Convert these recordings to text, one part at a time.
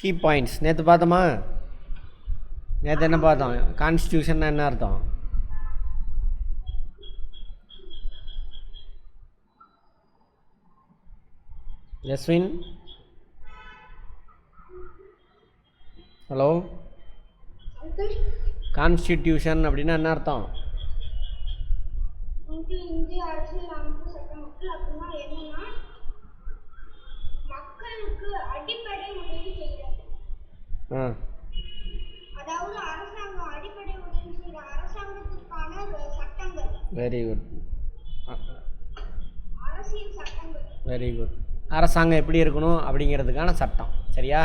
Key points நேற்று பார்த்தோமா? நேற்று என்ன பார்த்தோம்? கான்ஸ்டியூஷன் என்ன அர்த்தம்? யஸ்வின், ஹலோ. கான்ஸ்டிடியூஷன் அப்படின்னா என்ன அர்த்தம்? இந்திய அரசியல் அமைப்பு சட்டமக்கள் அப்படின்னா என்னன்னா மக்களுக்கு அடிப்படை உதவி செய்கிறது. அதாவது அரசாங்கம் அடிப்படை உதவி செய்கிற அரசாங்கத்துக்கான சட்டங்கள். Very good. அரசியல் சட்டங்கள். Very good. அரசாங்கம் எப்படி இருக்கணும் அப்படிங்கிறதுக்கான சட்டம். சரியா?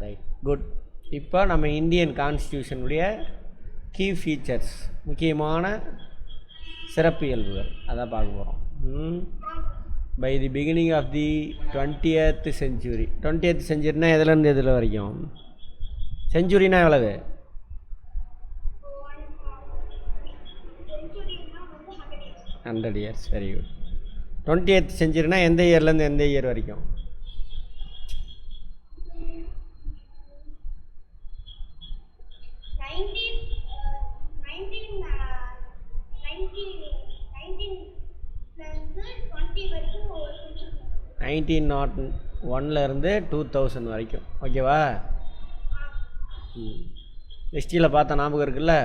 Right, good. இப்போ நம்ம இந்தியன் கான்ஸ்டியூஷனுடைய கீ ஃபீச்சர்ஸ், முக்கியமான சிறப்பியல்புகள் அதான் பார்க்க போகிறோம். By the beginning of the 20th century. 20th centuryனா எதுலேருந்து எதில் வரைக்கும்? செஞ்சுரினா எவ்வளவு? 100 years. Very good. 20th centuryனா எந்த இயர்லேருந்து எந்த இயர் வரைக்கும்? 1901 2000 வரைக்கும். ஓகேவா? ஹிஸ்ட்ரியில் பார்த்த ஞாபகம் இருக்குல்ல?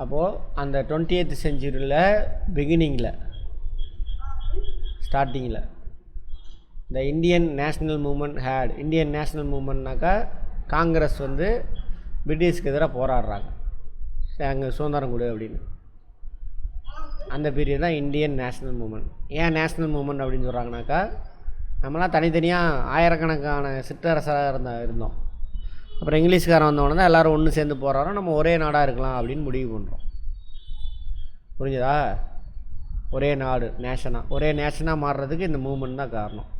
அப்போது அந்த 20th centuryயில் பிகினிங்கில், ஸ்டார்டிங்கில் இந்த Indian national movement Indian national மூமெண்ட்னாக்கா காங்கிரஸ் வந்து பிரிட்டிஷ்க்கு எதிராக போராடுறாங்க, எங்கள் சுதந்திரம் கொடு அப்படின்னு. அந்த பீரியட் தான் இந்தியன் நேஷ்னல் மூமெண்ட். ஏன் நேஷ்னல் மூமெண்ட் அப்படின்னு சொல்கிறாங்கனாக்கா, நம்மளாம் தனித்தனியாக ஆயிரக்கணக்கான சிற்றரசாக இருந்தோம். அப்புறம் இங்கிலீஷ்காரன் வந்தவொடனே தான் எல்லோரும் ஒன்று சேர்ந்து போகிறாரோ, நம்ம ஒரே நாடாக இருக்கலாம் அப்படின்னு முடிவு பண்ணுறோம். புரிஞ்சுதா? ஒரே நாடு, ஒரே நேஷனாக மாறுறதுக்கு இந்த மூமெண்ட் தான் காரணம்.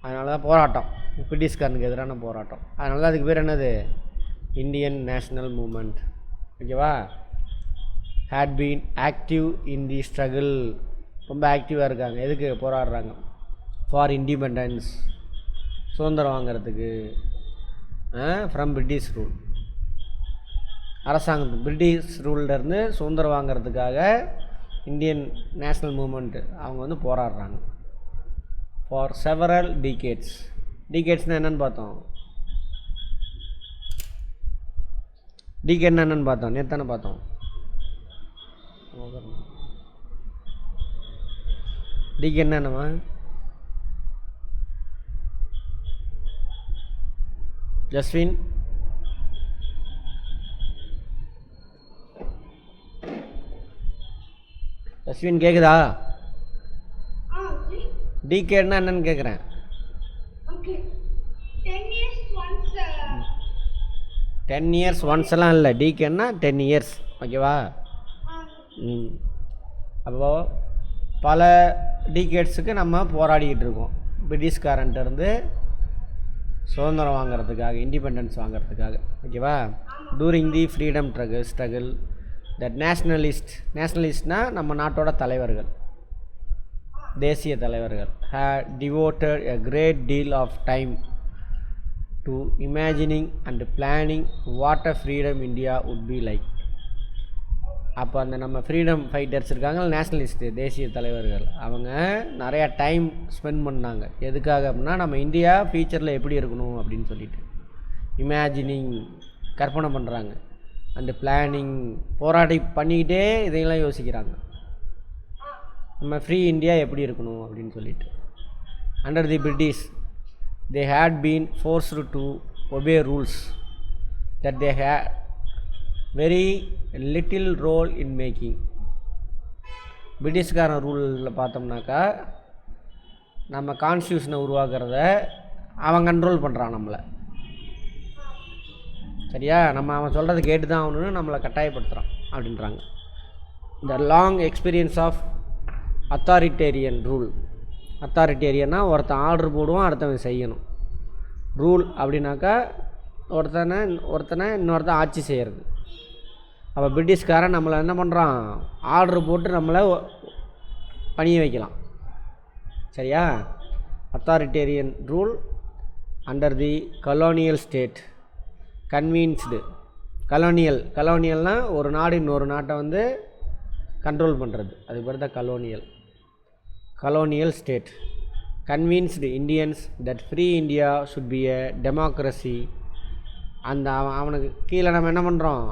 அதனால தான் போராட்டம், பிரிட்டிஷ்காரனுக்கு எதிரான போராட்டம். அதனால தான் அதுக்கு பேர் என்னது? Indian national moment. ஓகேவா? had been active in the struggle. ரொம்ப ஆக்டிவாக இருக்காங்க. எதுக்கு போராடுறாங்க? ஃபார் இண்டிபெண்டன்ஸ், சுதந்திரம் வாங்கிறதுக்கு, ஃப்ரம் பிரிட்டிஷ் ரூல். அரசாங்கத்து பிரிட்டிஷ் ரூல்லேருந்து சுதந்திரம் வாங்கிறதுக்காக இந்தியன் நேஷ்னல் மூமெண்ட் அவங்க வந்து போராடுறாங்க. For several decades. டிகேட்ஸ்னால் என்னென்னு பார்த்தோம்? டிகேட்னா என்னென்னு பார்த்தோம்? நேத்தானே பார்த்தோம். டிகே என்னம்மா? ஜஸ்வின், ஜஸ்வின் கேக்குதா? டிகேட்னா என்னன்னு கேட்குறேன். 10 years once எல்லாம் இல்லை. டிகேட்னா 10 years. ஓகேவா? அப்போது பல டிகேட்ஸுக்கு நம்ம போராடிக்கிட்டு இருக்கோம், பிரிட்டிஷ்காரன்ட்டு சுதந்திரம் வாங்கிறதுக்காக, இண்டிபெண்டன்ஸ் வாங்கிறதுக்காக. ஓகேவா? During the freedom struggle that நேஷ்னலிஸ்ட்னால் நம்ம நாட்டோட தலைவர்கள், தேசிய தலைவர்கள் had devoted a great deal of time to imagining and planning what a freedom India would be like. அப்போ அந்த நம்ம ஃப்ரீடம் ஃபைட்டர்ஸ் இருக்காங்க, நேஷ்னலிஸ்ட்டு தேசிய தலைவர்கள், அவங்க நிறையா டைம் ஸ்பெண்ட் பண்ணாங்க. எதுக்காக அப்படின்னா, நம்ம இந்தியா ஃபியூச்சரில் எப்படி இருக்கணும் அப்படின்னு சொல்லிட்டு இமேஜினிங், கற்பனை பண்ணுறாங்க. அண்டு பிளானிங், போராடி பண்ணிக்கிட்டே இதையெல்லாம் யோசிக்கிறாங்க, நம்ம ஃப்ரீ இந்தியா எப்படி இருக்கணும் அப்படின்னு சொல்லிட்டு. Under the British they had been forced to obey rules that they had very little role in making. பிரிட்டிஷ்காரன் ரூலில் பார்த்தோம்னாக்கா, நம்ம கான்ஸ்டியூஷனை உருவாக்குறத அவன் கண்ட்ரோல் பண்ணுறான் நம்மளை. சரியா? நம்ம அவன் சொல்கிறத கேட்டு தான் ஆகணுன்னு நம்மளை கட்டாயப்படுத்துகிறான் அப்படின்றாங்க. இந்த long experience of authoritarian rule. அத்தாரிட்டேரியன்னா ஒருத்தன் ஆர்டர் போடுவான், அடுத்தவன் செய்யணும். ரூல் அப்படின்னாக்கா ஒருத்தனை இன்னொருத்தன் ஆட்சி செய்கிறது. அப்போ பிரிட்டிஷ்காரன் நம்மளை என்ன பண்ணுறான்? ஆர்டர் போட்டு நம்மளை பணிய வைக்கலாம். சரியா? authoritarian rule under the colonial state convinced colonialனால் ஒரு நாடு இன்னொரு நாட்டை வந்து கண்ட்ரோல் பண்ணுறது, அது பேர் தான் colonial state convinced Indians that free India should be a democracy. அந்த அவனுக்கு கீழே நம்ம என்ன பண்ணுறோம்,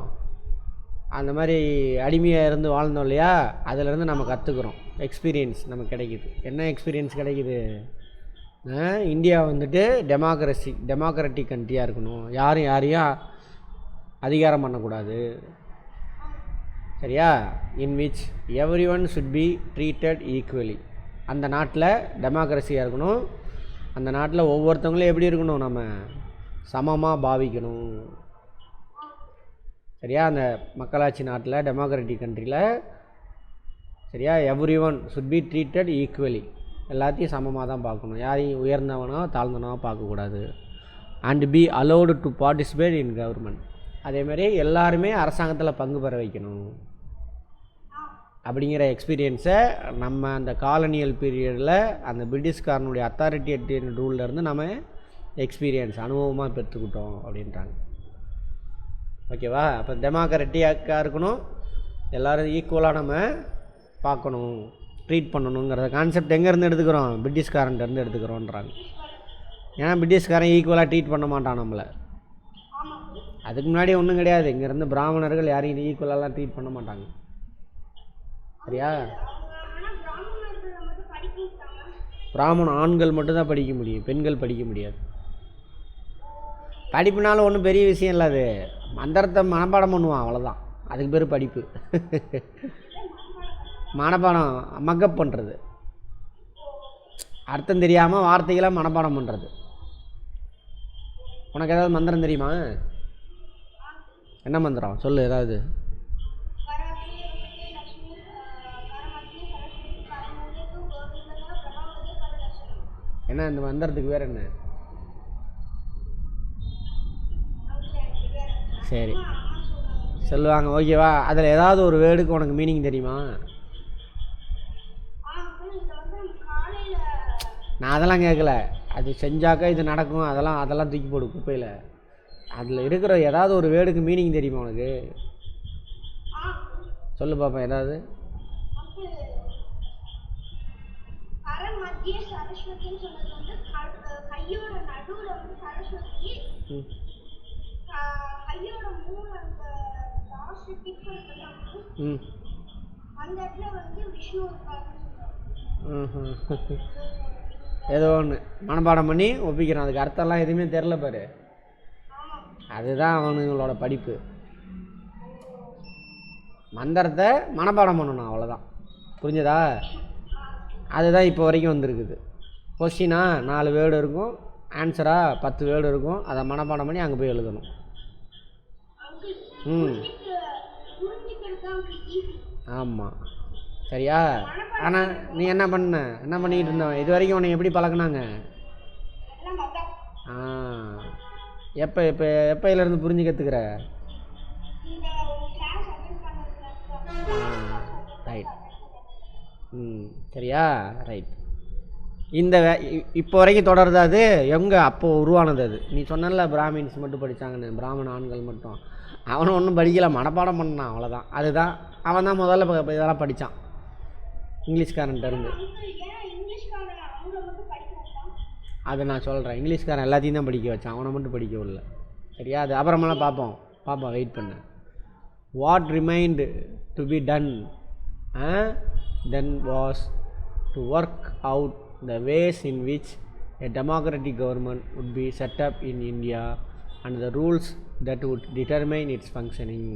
அந்த மாதிரி அடிமையாக இருந்து வாழ்ந்தோம் இல்லையா, அதிலேருந்து நம்ம கற்றுக்குறோம், எக்ஸ்பீரியன்ஸ் நமக்கு கிடைக்குது. என்ன எக்ஸ்பீரியன்ஸ் கிடைக்குது, இந்தியா வந்துட்டு டெமோக்ராட்டிக் கண்ட்ரியாக இருக்கணும், யாரையும் அதிகாரம் பண்ணக்கூடாது, சரியா, in which every one should be treated equally. அந்த நாட்டில் டெமோக்ரஸியாக இருக்கணும், அந்த நாட்டில் ஒவ்வொருத்தவங்களும் எப்படி இருக்கணும், நம்ம சமமாக பாவிக்கணும், சரியா. அந்த மக்களாட்சி நாட்டில் டெமோக்ராட்டிக் கண்ட்ரியில் சரியா, every one should be treated equally, எல்லாத்தையும் சமமாக தான் பார்க்கணும், யாரையும் உயர்ந்தவனோ தாழ்ந்தவனோ பார்க்கக்கூடாது. And be allowed to participate in government, அதேமாதிரி எல்லாருமே அரசாங்கத்தில் பங்கு பெற வைக்கணும் அப்படிங்கிற எக்ஸ்பீரியன்ஸை நம்ம அந்த காலனியல் பீரியடில் அந்த பிரிட்டிஷ்காரனுடைய அத்தாரிட்டேரியன் ரூல்லேருந்து நம்ம எக்ஸ்பீரியன்ஸ் அனுபவமாக பெற்றுக்கிட்டோம் அப்படின்றாங்க. ஓகேவா. அப்போ டெமோக்ராட்டிக்காக இருக்கணும், எல்லோரும் ஈக்குவலாக நம்ம பார்க்கணும், ட்ரீட் பண்ணணுங்கிற கான்செப்ட் எங்கேருந்து எடுத்துக்கிறோம், பிரிட்டிஷ்காரன்ட்டேருந்து எடுத்துக்கிறோன்றாங்க. ஏன்னா பிரிட்டிஷ்காரன் ஈக்குவலாக ட்ரீட் பண்ண மாட்டான் நம்மளை. அதுக்கு முன்னாடி ஒன்றும் கிடையாது, இங்கேருந்து பிராமணர்கள் யாரையும் ஈக்குவலாலாம் ட்ரீட் பண்ண மாட்டாங்க, சரியா. பிராமண ஆண்கள் மட்டும்தான் படிக்க முடியும், பெண்கள் படிக்க முடியாது. படிப்புனாலும் ஒன்றும் பெரிய விஷயம் இல்லை, அது மந்திரத்தை மனப்பாடம் பண்ணுவான், அவ்வளோதான், அதுக்கு பேர் படிப்பு. மனப்பாடம் மக்கப் பண்ணுறது, அர்த்தம் தெரியாமல் வார்த்தைகளாக மனப்பாடம் பண்ணுறது. உனக்கு ஏதாவது மந்திரம் தெரியுமா, என்ன மந்திரம் சொல்லு ஏதாவது. என்ன இந்த மந்திரத்துக்கு வேறு என்ன, சரி சொல்லுவாங்க, ஓகேவா. அதில் ஏதாவது ஒரு வேர்டுக்கு உனக்கு மீனிங் தெரியுமா. நான் அதெல்லாம் கேட்கல, அது செஞ்சாக்கா இது நடக்கும், அதெல்லாம் தூக்கி போடு குப்பையில். அதில் இருக்கிற ஏதாவது ஒரு வேர்டுக்கு மீனிங் தெரியுமா உனக்கு, சொல்லு பாப்பா ஏதாவது. ஏதோ ஒன்று மனப்பாடம் பண்ணி ஒப்பிக்கிறான், அதுக்கு அர்த்தம்லாம் எதுவுமே தெரில பாரு, அதுதான் அவனுங்களோட படிப்பு. மந்திரத்தை மனப்பாடம் பண்ணணும், அவ்வளோதான், புரிஞ்சதா. அதுதான் இப்போ வரைக்கும் வந்திருக்குது. கொஸ்டினா 4 வேர்டு இருக்கும், ஆன்சராக 10 வேர்டு இருக்கும், அதை மனப்பாடம் பண்ணி அங்கே போய் எழுதணும். ஆமாம், சரியா. ஆனால் நீ என்ன பண்ணிக்கிட்டு இருந்தவன் இது வரைக்கும் உன்னை எப்படி பழக்கினாங்க. எப்போயிலேருந்து புரிஞ்சு கற்றுக்கிற. ரைட். சரியா, ரைட். இந்த இப்போ வரைக்கும் தொடருது. அது எங்கே அப்போது உருவானது. அது நீ சொன்னல பிராமின்ஸ் மட்டும் படித்தாங்கன்னு, பிராமண ஆண்கள் மட்டும். அவனும் ஒன்றும் படிக்கலை, மனப்பாடம் பண்ணான், அவ்வளோதான். அதுதான் அவன் தான் முதல்ல இதெல்லாம் படித்தான் இங்கிலீஷ்காரன்ட்ட இருந்து. அதை நான் சொல்கிறேன், இங்கிலீஷ்காரன் எல்லாத்தையும் தான் படிக்க வச்சான், அவனை மட்டும் படிக்க விடல, சரியா. அது அப்புறமெல்லாம் பார்ப்போம், வெயிட் பண்ண. What remind to be done then was to work out the ways in which a democratic government would be set up in India and the rules that would determine its functioning.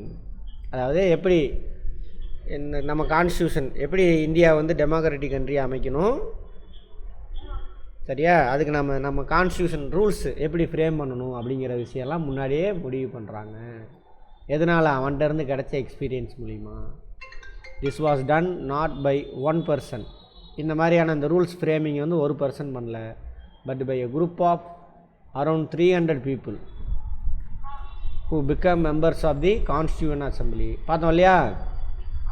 அதாவது எப்படி நம்ம constitution எப்படி India வந்து democratic கண்ட்ரியாக அமைக்கணும், சரியா. அதுக்கு நம்ம constitution rules எப்படி ஃப்ரேம் பண்ணணும் அப்படிங்கிற விஷயம்லாம் முன்னாடியே முடிவு பண்ணுறாங்க. எதனால், அவன்கிட்ட இருந்து கிடைச்ச எக்ஸ்பீரியன்ஸ் மூலிமா. This was done not by one person. இந்த மாதிரியான இந்த ரூல்ஸ் ஃப்ரேமிங் வந்து ஒரு பர்சன் பண்ணல, but by a group of around 300 people who become members of the Constituent Assembly. பார்த்தோம் இல்லையா,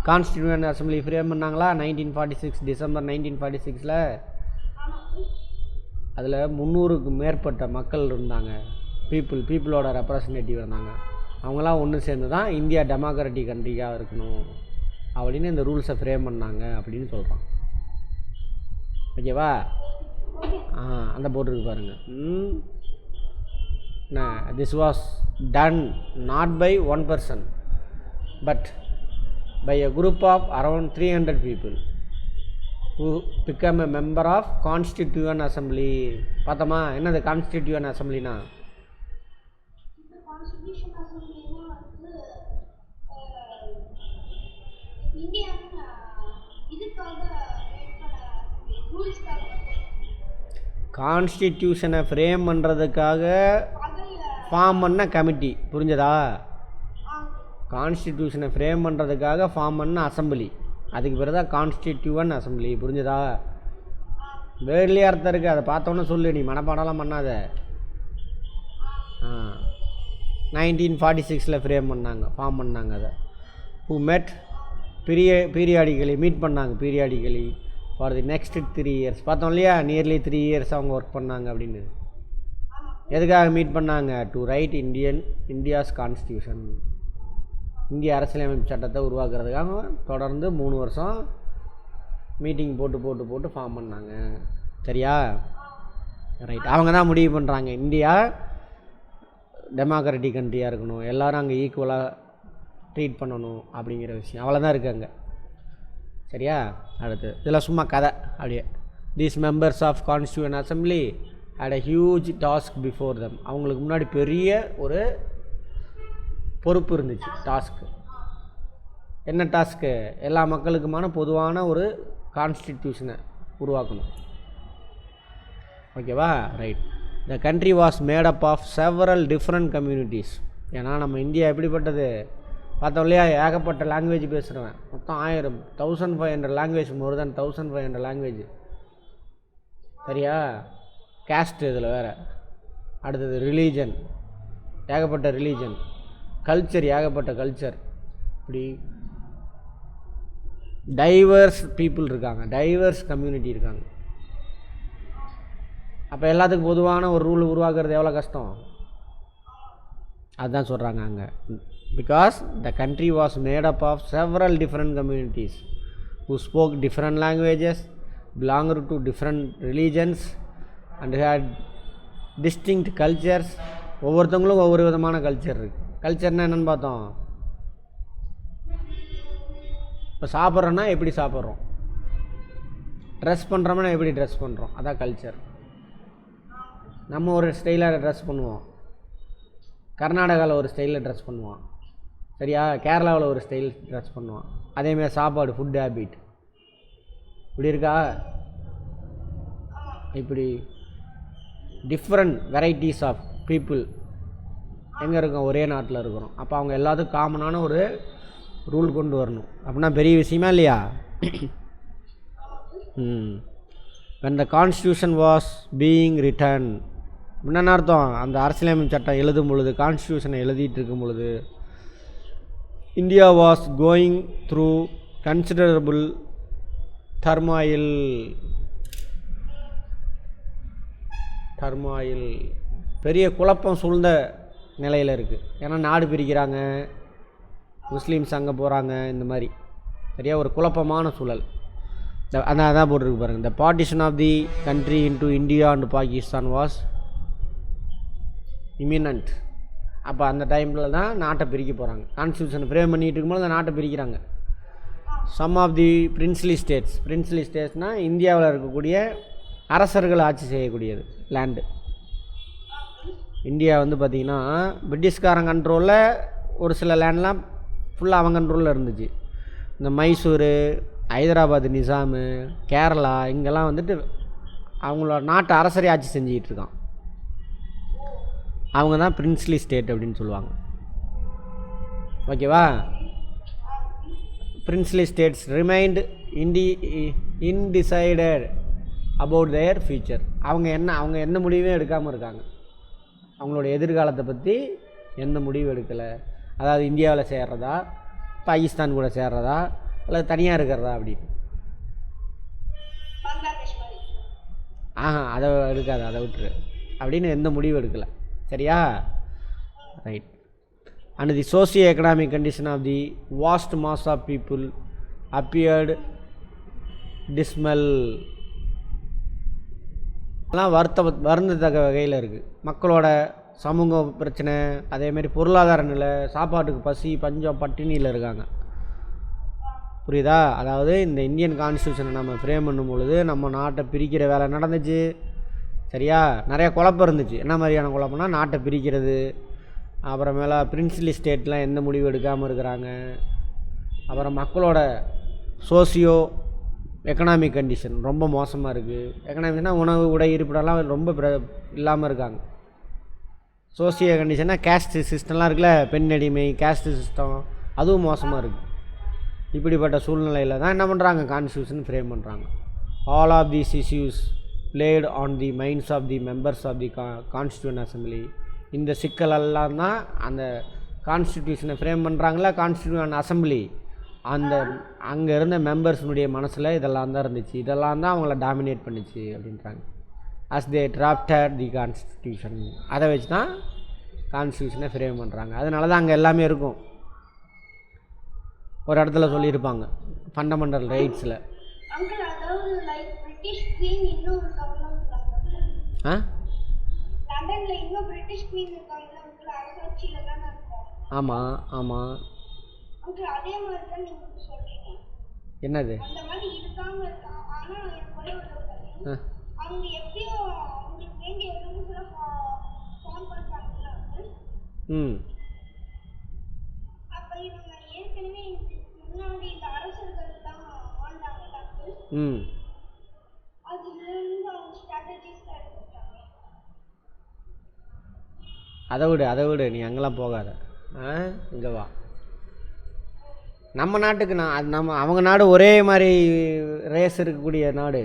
Constituent Assembly ஃப்ரேம் பண்ணாங்களா 1946 டிசம்பர் 1946. அதில் 300க்கு மேற்பட்ட மக்கள் இருந்தாங்க. பீப்புளோட ரெப்ரசன்டேட்டிவ் இருந்தாங்க. அவங்களாம் ஒன்று சேர்ந்து தான் இந்தியா டெமோக்ராட்டிக் கண்ட்ரியாக இருக்கணும் அப்படின்னு இந்த ரூல்ஸை ஃப்ரேம் பண்ணாங்க அப்படின்னு சொல்கிறான். ஓகேவா? அந்த போர்டு இருக்கு பாருங்கள். This was done not by one person but by a group of around 300 people who become a member of Constituent Assembly. பார்த்தோமா என்னது கான்ஸ்டிடியூவன்ட் அசம்பிளினா? கான்ஸ்டிடியூஷன் அசம்பிளினா வந்து இந்தியா இதுக்காக ரூல்ஸ்க்காக கான்ஸ்டிடியூஷனை ஃப்ரேம் பண்ணுறதுக்காக ஃபார்ம் பண்ண கமிட்டி. புரிஞ்சதா? கான்ஸ்டிடியூஷனை ஃப்ரேம் பண்ணுறதுக்காக ஃபார்ம் பண்ண அசம்பிளி, அதுக்கு பேர் தான் கான்ஸ்டிடியூவன்ட் அசம்பிளி. புரிஞ்சதா? வேர்ட்லேயே அர்த்தம் இருக்குது, அதை பார்த்தோன்னே சொல்லு, நீ மனப்பாடலாம் பண்ணாத. 1946 ஃப்ரேம் ஃபார்ம் பண்ணாங்க அதை. ஹூ மெட் பீரியாடிக்கலி மீட் பண்ணாங்க periodically for the next 3 years. பார்த்தோம் இல்லையா? நியர்லி 3 years அவங்க ஒர்க் பண்ணாங்க அப்படின்னு. எதுக்காக மீட் பண்ணாங்க? டு ரைட் இந்தியாஸ் கான்ஸ்டியூஷன், இந்திய அரசியலமைப்பு சட்டத்தை உருவாக்குறதுக்காக தொடர்ந்து 3 வருஷம் மீட்டிங் போட்டு ஃபார்ம் பண்ணாங்க. சரியா? ரைட். அவங்க தான் முடிவு பண்ணுறாங்க இந்தியா டெமோக்ராட்டிக் கண்ட்ரியாக இருக்கணும், எல்லோரும் அங்கே ஈக்குவலாக ட்ரீட் பண்ணணும் அப்படிங்கிற விஷயம். அவ்வளோதான் இருக்குது அங்கே. சரியா? அடுத்து இதில் சும்மா கதை அப்படியே. These members of constituent assembly had a huge task before them. அவங்களுக்கு முன்னாடி பெரிய ஒரு பொறுப்பு இருந்துச்சு. டாஸ்க்கு என்ன டாஸ்க்கு? எல்லா மக்களுக்குமான பொதுவான ஒரு கான்ஸ்டிடியூஷனை உருவாக்கணும். ஓகேவா? Right. The country was made up of several different communities. ஏன்னா நம்ம இந்தியா எப்படிப்பட்டது பார்த்தோம் இல்லையா? ஏகப்பட்ட லாங்குவேஜ் பேசுகிறவன், மொத்தம் 1500 லாங்குவேஜ், மோர் தென் 1500 லாங்குவேஜ். சரியா? கேஸ்ட் இதில் வேறு. அடுத்தது ரிலீஜன், ஏகப்பட்ட ரிலீஜன். கல்ச்சர், ஏகப்பட்ட கல்ச்சர். இப்படி டைவர்ஸ் பீப்புள் இருக்காங்க, டைவர்ஸ் கம்யூனிட்டி இருக்காங்க. அப்போ எல்லாத்துக்கும் பொதுவான ஒரு ரூல் உருவாக்குறது எவ்வளோ கஷ்டம்? அதுதான் சொல்கிறாங்க அங்கே. Because the country was made up of several different communities who spoke different languages, belonged to different religions and had distinct cultures. ஒவ்வொருத்தவங்களும் ஒவ்வொரு விதமான கல்ச்சர் இருக்குது. கல்ச்சர்னால் என்னென்னு பார்த்தோம். இப்போ சாப்பிட்றோன்னா எப்படி சாப்பிட்றோம், ட்ரெஸ் பண்ணுறோம்னா எப்படி ட்ரெஸ் பண்ணுறோம், அதான் கல்ச்சர். நம்ம ஒரு ஸ்டைலில் ட்ரெஸ் பண்ணுவோம், கர்நாடகாவில் ஒரு ஸ்டைலில் ட்ரெஸ் பண்ணுவான். சரியா? கேரளாவில் ஒரு ஸ்டைல் ட்ரெஸ் பண்ணுவான். அதேமாதிரி சாப்பாடு, ஃபுட் ஹேபிட் இப்படி இருக்கா? இப்படி டிஃப்ரெண்ட் வெரைட்டிஸ் ஆஃப் பீப்புள் எங்கே இருக்கோம்? ஒரே நாட்டில் இருக்கிறோம். அப்போ அவங்க எல்லாத்துக்கும் காமனான ஒரு ரூல் கொண்டு வரணும். அப்படின்னா பெரிய விஷயமா இல்லையா? when the constitution was being written, என்ன அர்த்தம்? அந்த அரசியலமைப்பு சட்டம் எழுதும் பொழுது, கான்ஸ்டியூஷனை எழுதிட்டு இருக்கும் பொழுது, India was going through considerable turmoil. பெரிய குழப்பம் சூழ்ந்த நிலையில் இருக்குது. ஏன்னா நாடு பிரிக்கிறாங்க, முஸ்லீம்ஸ் அங்கே போகிறாங்க, இந்த மாதிரி சரியா ஒரு குழப்பமான சூழல். அதான் போட்டிருக்கு பாருங்கள். The partition of the country into India and Pakistan was imminent. அப்போ அந்த டைமில் தான் நாட்டை பிரிக்க போகிறாங்க. கான்ஸ்டியூஷன் ஃப்ரேம் பண்ணிகிட்டு இருக்கும்போது அந்த நாட்டை பிரிக்கிறாங்க. சம் ஆஃப் தி பிரின்ஸ்லி ஸ்டேட்ஸ்னால் இந்தியாவில் இருக்கக்கூடிய அரசர்கள் ஆட்சி செய்யக்கூடியது லேண்டு. இந்தியா வந்து பார்த்திங்கன்னா பிரிட்டிஷ்காரன் கண்ட்ரோலில் ஒரு சில லேண்ட்லாம் ஃபுல்லாக அவங்க கண்ட்ரோலில் இருந்துச்சு. இந்த மைசூர், ஹைதராபாத் நிசாமு, கேரளா இங்கெல்லாம் வந்துட்டு அவங்களோட நாட்டு அரசரை ஆட்சி செஞ்சுக்கிட்டு இருக்கான். அவங்க தான் பிரின்ஸ்லி ஸ்டேட் அப்படின்னு சொல்லுவாங்க. ஓகேவா? Princely states remained undecided about their future. அவங்க எந்த முடிவும் எடுக்காமல் இருக்காங்க. அவங்களோட எதிர்காலத்தை பற்றி எந்த முடிவும் எடுக்கலை. அதாவது இந்தியாவில் சேர்றதா, பாகிஸ்தான் கூட சேர்றதா, அல்லது தனியாக இருக்கிறதா அப்படின்னு. அதை எடுக்காது, அதை விட்டுரு அப்படின்னு எந்த முடிவும் எடுக்கலை. சரியா? Right. And the socio-economic condition of the vast mass of people appeared dismal. எல்லாம் வருந்தத்தக்க வகையில் இருக்குது. மக்களோட சமூக பிரச்சனை, அதேமாரி பொருளாதார நிலை, சாப்பாட்டுக்கு பசி, பஞ்சம், பட்டினியில் இருக்காங்க. புரியுதா? அதாவது இந்த இந்தியன் கான்ஸ்டியூஷனை நம்ம ஃப்ரேம் பண்ணும் பொழுது நம்ம நாட்டை பிரிக்கிற வேலை நடந்துச்சு. சரியா? நிறையா குழப்பம் இருந்துச்சு. என்ன மாதிரியான குழப்பம்னா, நாட்டை பிரிக்கிறது, அப்புறமேல பிரின்ஸ்லி ஸ்டேட்லாம் எந்த முடிவு எடுக்காமல் இருக்கிறாங்க, அப்புறம் மக்களோட சோசியோ எக்கனாமிக் கண்டிஷன் ரொம்ப மோசமாக இருக்குது. எக்கனாமிக்னா உணவு, உடை, இருப்பிடம்லாம் ரொம்ப இல்லாமல் இருக்காங்க. சோசியோ கண்டிஷனாக கேஸ்ட் சிஸ்டம்லாம் இருக்குல்ல, பெண் அடிமை, கேஸ்ட் சிஸ்டம், அதுவும் மோசமாக இருக்குது. இப்படிப்பட்ட சூழ்நிலையில் தான் என்ன பண்ணுறாங்க, கான்ஸ்டியூஷன் ஃப்ரேம் பண்ணுறாங்க. All of these issues played on the minds of the members of the constitution assembly. இந்த சிக்கலெல்லாம் தான் அந்த கான்ஸ்டியூஷனை ஃப்ரேம் பண்ணுறாங்களா கான்ஸ்டியூஷன் அசம்பிளி, அந்த அங்கே இருந்த மெம்பர்ஸினுடைய மனசில் இதெல்லாம் தான் இருந்துச்சு, இதெல்லாம் தான் அவங்கள டாமினேட் பண்ணிச்சு அப்படின்றாங்க. As they drafted the constitution, அதை வச்சு தான் கான்ஸ்டியூஷனை ஃப்ரேம் பண்ணுறாங்க. அதனால தான் அங்கே எல்லாமே இருக்கும். ஒரு இடத்துல சொல்லியிருப்பாங்க ஃபண்டமெண்டல் ரைட்ஸில். ஆமாம் ஆமாம். என்னது? ம் ம் அதை விடு நீ அங்கெல்லாம் போகாத. இங்கே வா. நம்ம நாட்டுக்கு அவங்க நாடு ஒரே மாதிரி ரேஸ் இருக்கக்கூடிய நாடு.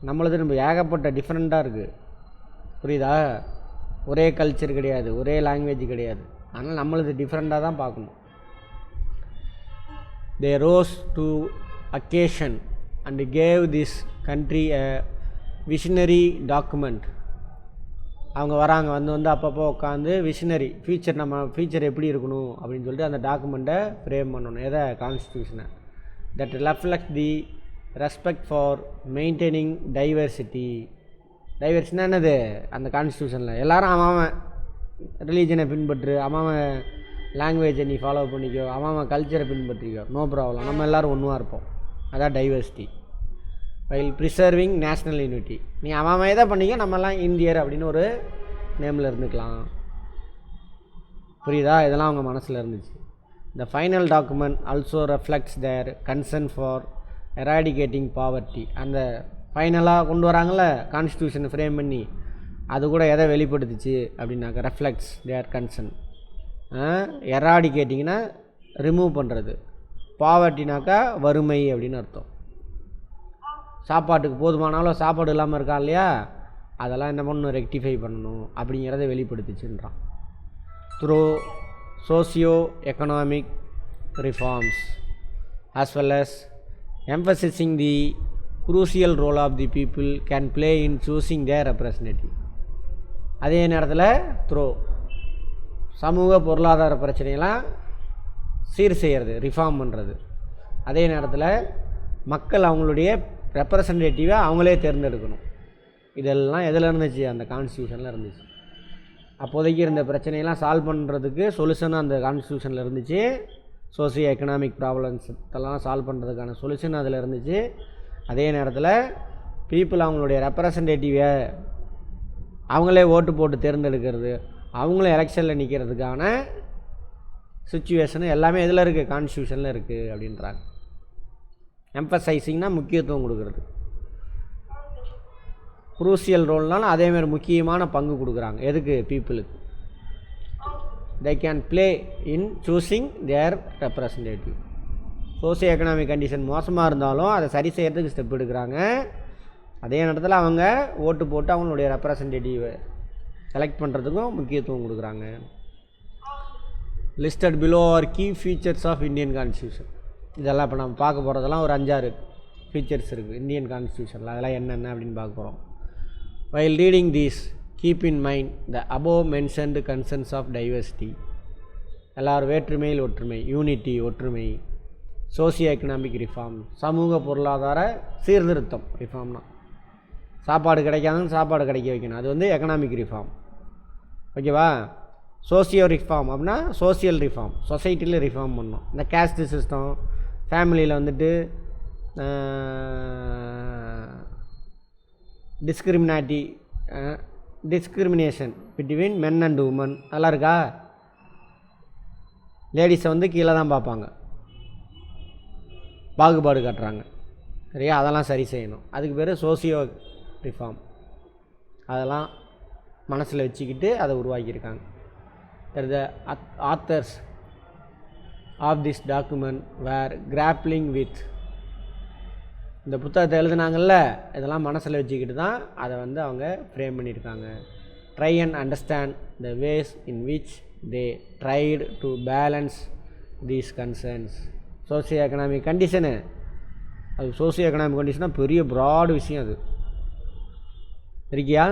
நம்மளது நம்ம ஏகப்பட்ட டிஃப்ரெண்ட்டாக இருக்குது. புரியுதா? ஒரே கல்ச்சர் கிடையாது, ஒரே லாங்குவேஜ் கிடையாது. ஆனால் நம்மளது டிஃப்ரெண்ட்டாக தான் பார்க்கணும். They rose to occasion and gave this country a visionary document. அவங்க வராங்க, வந்து அப்பப்போ உட்காந்து விஷனரி ஃபியூச்சர் எப்படி இருக்கணும் அப்படின்னு சொல்லிட்டு அந்த டாக்குமெண்ட்டை ஃப்ரேம் பண்ணணும். எதை? கான்ஸ்டியூஷனை. That reflect the respect for maintaining diversity. டைவர்சிட்டினா என்னது? அந்த கான்ஸ்டியூஷனில் எல்லோரும் அவன் ரிலீஜனை பின்பற்று, அவன் லாங்குவேஜை நீ ஃபாலோ பண்ணிக்கோ, அவன் கல்ச்சரை பின்பற்றிக்கோ, நோ ப்ராப்ளம், நம்ம எல்லோரும் ஒன்றுவாக இருப்போம். அதான் diversity. While preserving national unity. நீ அவன் எதை பண்ணிக்கோ, நம்மலாம் இந்தியர் அப்படின்னு ஒரு நேமில் இருந்துக்கலாம். புரியுதா? இதெல்லாம் அவங்க மனசில் இருந்துச்சு. The final document also reflects their concern for eradicating poverty. அந்த ஃபைனலாக கொண்டு வராங்கள கான்ஸ்டியூஷனை ஃப்ரேம் பண்ணி, அது கூட எதை வெளிப்படுத்துச்சு அப்படின்னாக்கா ரெஃப்ளெக்ட்ஸ் தேர் கன்சர்ன். எராடிகேட்டிங்னா ரிமூவ் பண்ணுறது, பாவர்ட்டினாக்கா வறுமை அப்படின்னு அர்த்தம். சாப்பாட்டுக்கு போதுமானாலும் சாப்பாடு இல்லாமல் இருக்கான் இல்லையா, அதெல்லாம் என்ன பண்ணணும், ரெக்டிஃபை பண்ணணும் அப்படிங்கிறத வெளிப்படுத்துச்சுன்றான். Through socio economic reforms as well as emphasising the crucial role of the people can play in choosing their representative. அதே நேரத்தில் த்ரூ சமூக பொருளாதார பிரச்சனையெல்லாம் சீர் செய்கிறது, ரிஃபார்ம் பண்ணுறது. அதே நேரத்தில் மக்கள் அவங்களுடைய ரெப்ரசன்டேட்டிவை அவங்களே தேர்ந்தெடுக்கணும். இதெல்லாம் எதில் இருந்துச்சு? அந்த கான்ஸ்டியூஷனில் இருந்துச்சு. அப்போதைக்கு இருந்த பிரச்சனையெல்லாம் சால்வ் பண்ணுறதுக்கு சொல்யூஷனும் அந்த கான்ஸ்டியூஷனில் இருந்துச்சு. சோசியோ எக்கனாமிக் ப்ராப்ளம்ஸ் இதெல்லாம் சால்வ் பண்ணுறதுக்கான சொல்யூஷன் அதில் இருந்துச்சு. அதே நேரத்தில் பீப்புள் அவங்களுடைய ரெப்ரசன்டேட்டிவை அவங்களே ஓட்டு போட்டு தேர்ந்தெடுக்கிறது, அவங்களும் எலெக்ஷனில் நிற்கிறதுக்கான சுச்சுவேஷனு எல்லாமே எதில் இருக்குது? கான்ஸ்டியூஷனில் இருக்குது அப்படின்றாங்க. எம்பசைசிங்னா முக்கியத்துவம் கொடுக்குறது, குரூசியல் ரோல்னாலும் அதேமாதிரி முக்கியமான பங்கு கொடுக்குறாங்க. எதுக்கு? பீப்புளுக்கு. they can play in choosing their representative. Socio economic condition மோசமாக இருந்தாலும் அதை சரி செய்கிறதுக்கு ஸ்டெப் எடுக்கிறாங்க. அதே நேரத்தில் அவங்க ஓட்டு போட்டு அவங்களுடைய ரெப்ரசன்டேட்டிவை செலக்ட் பண்ணுறதுக்கும் முக்கியத்துவம் கொடுக்குறாங்க. Listed below are key features of Indian constitution. இதெல்லாம் இப்போ நம்ம பார்க்க போகிறதெல்லாம் ஒரு 5-6 ஃபீச்சர்ஸ் இருக்குது இந்தியன் கான்ஸ்டியூஷனில். அதெல்லாம் என்னென்ன அப்படின்னு பார்க்க போகிறோம். While reading these, keep in mind the above mentioned concerns of diversity. எல்லாரும் வேற்றுமையில் ஒற்றுமை, யூனிட்டி ஒற்றுமை, சோசியோ எக்கனாமிக் ரிஃபார்ம், சமூக பொருளாதார சீர்திருத்தம். ரிஃபார்ம்னா சாப்பாடு கிடைக்காதுன்னு சாப்பாடு கிடைக்க வைக்கணும், அது வந்து எக்கனாமிக் ரிஃபார்ம். ஓகேவா? சோசியோ ரிஃபார்ம் அப்படின்னா சோசியல் ரிஃபார்ம், சொசைட்டியில் ரிஃபார்ம் பண்ணணும். இந்த கேஸ்ட் சிஸ்டம், ஃபேமிலியில் வந்துட்டு discrimination between men and women அதெல்லாம் இருக்கா? லேடிஸை வந்து கீழே தான் பார்ப்பாங்க, பாகுபாடு காட்டுறாங்க. சரியா? அதெல்லாம் சரி செய்யணும். அதுக்கு பேர் சோசியோ ரிஃபார்ம். அதெல்லாம் மனசில் வச்சுக்கிட்டு அதை உருவாக்கியிருக்காங்க. The authors of this document were grappling with, இந்த புத்தகத்தை எழுதுனாங்கல்ல, இதெல்லாம் மனசில் வச்சுக்கிட்டு தான் அதை வந்து அவங்க ஃப்ரேம் பண்ணியிருக்காங்க. Try and understand the ways in which they tried to balance these concerns. Socio economic கண்டிஷனு, அது சோசியோ எக்கனாமிக் கண்டிஷனாக பெரிய ப்ராடு விஷயம் அது. இருக்கியா?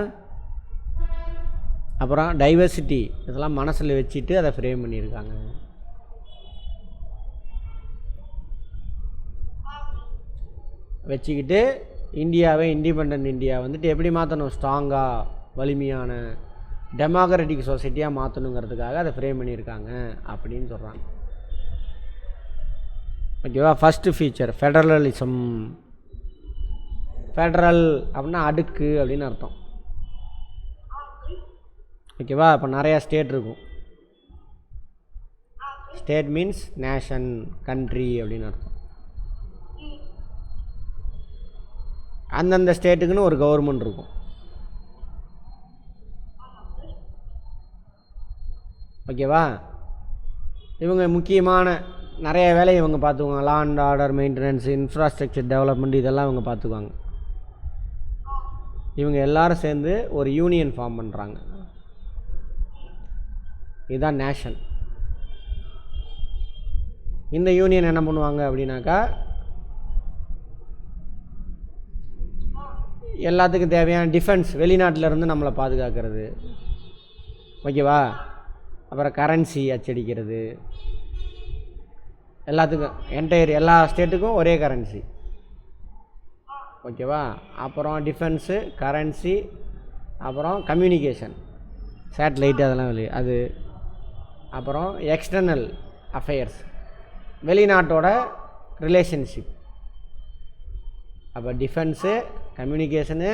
அப்புறம் டைவர்சிட்டி, இதெல்லாம் மனசில் வச்சுட்டு அதை ஃப்ரேம் பண்ணியிருக்காங்க. வச்சுக்கிட்டு இந்தியாவை, இண்டிபெண்டன்ட் இந்தியா வந்துட்டு எப்படி மாற்றணும், ஸ்ட்ராங்காக வலிமையான டெமோக்ராட்டிக் சொசைட்டியாக மாற்றணுங்கிறதுக்காக அதை ஃப்ரேம் பண்ணியிருக்காங்க அப்படின்னு சொல்கிறாங்க. ஓகேவா? First feature federalism. ஃபெடரல் அப்படின்னா அடுக்கு அப்படின்னு அர்த்தம். ஓகேவா? இப்போ நிறையா ஸ்டேட் இருக்கும். ஸ்டேட் மீன்ஸ் நேஷன், கண்ட்ரி அப்படின்னு அர்த்தம். அந்தந்த ஸ்டேட்டுக்குன்னு ஒரு கவர்மெண்ட் இருக்கும். ஓகேவா? இவங்க முக்கியமான நிறைய வேலையை இவங்க பார்த்துக்குவாங்க. Law and order maintenance, infrastructure development, இதெல்லாம் இவங்க பார்த்துக்குவாங்க. இவங்க எல்லாரும் சேர்ந்து ஒரு யூனியன் ஃபார்ம் பண்ணுறாங்க. இதுதான் நேஷன். இந்த யூனியன் என்ன பண்ணுவாங்க அப்படின்னாக்கா, எல்லாத்துக்கும் தேவையான டிஃபென்ஸ், வெளிநாட்டிலேருந்து நம்மளை பாதுகாக்கிறது. ஓகேவா? அப்புறம் கரன்சி அச்சடிக்கிறது. எல்லாத்துக்கும் எல்லா ஸ்டேட்டுக்கும் ஒரே கரன்சி. ஓகேவா? அப்புறம் டிஃபென்ஸு, கரன்சி, அப்புறம் கம்யூனிகேஷன், சேட்டலைட்டு, அதெல்லாம் அது. அப்புறம் எக்ஸ்டர்னல் அஃபேர்ஸ், வெளிநாட்டோட ரிலேஷன்ஷிப். அப்போ டிஃபென்ஸு, கம்யூனிகேஷனு,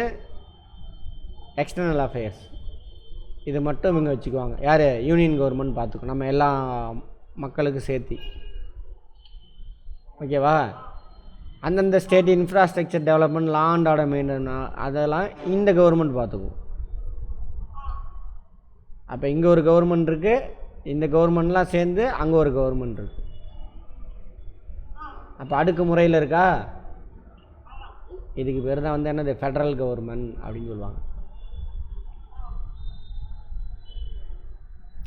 எக்ஸ்டர்னல் அஃபேர்ஸ், இது மட்டும் இவங்க வச்சுக்குவாங்க. யார்? யூனியன் கவர்மெண்ட் பார்த்துக்கும், நம்ம எல்லா மக்களுக்கு சேர்த்தி. ஓகேவா? அந்தந்த state infrastructure development, law and order maintenance, அதெல்லாம் இந்த கவர்மெண்ட் பார்த்துக்கும். அப்போ இங்கே ஒரு கவர்மெண்ட் இருக்குது, இந்த கவர்மெண்ட்லாம் சேர்ந்து அங்கே ஒரு கவர்மெண்ட் இருக்குது. அப்போ அடுக்கு முறையில் இருக்கா? இதுக்கு பேர் தான் வந்து என்னது, ஃபெடரல் கவர்மெண்ட் அப்படின்னு சொல்லுவாங்க.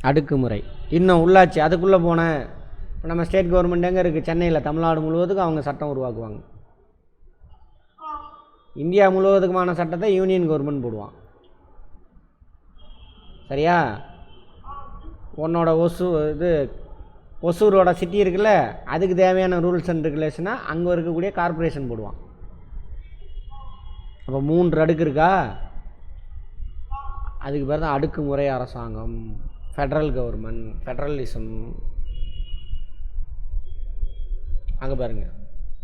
அடுக்குமுறை. இன்னும் உள்ளாட்சி, அதுக்குள்ளே போனேன். இப்போ நம்ம ஸ்டேட் கவர்மெண்ட் எங்கே இருக்குது? சென்னையில். தமிழ்நாடு முழுவதுக்கும் அவங்க சட்டம் உருவாக்குவாங்க. இந்தியா முழுவதுக்குமான சட்டத்தை யூனியன் கவர்மெண்ட் போடுவான். சரியா? உன்னோட ஒசூரோட சிட்டி இருக்குல்ல, அதுக்கு தேவையான ரூல்ஸ் அண்ட் ரெகுலேஷனாக அங்கே இருக்கக்கூடிய கார்பரேஷன் போடுவான். அப்போ 3 அடுக்கு இருக்கா? அதுக்கு பேர் தான் அடுக்குமுறை அரசாங்கம், ஃபெடரல் கவர்மெண்ட், ஃபெடரலிசம். அங்கே பாருங்கள்,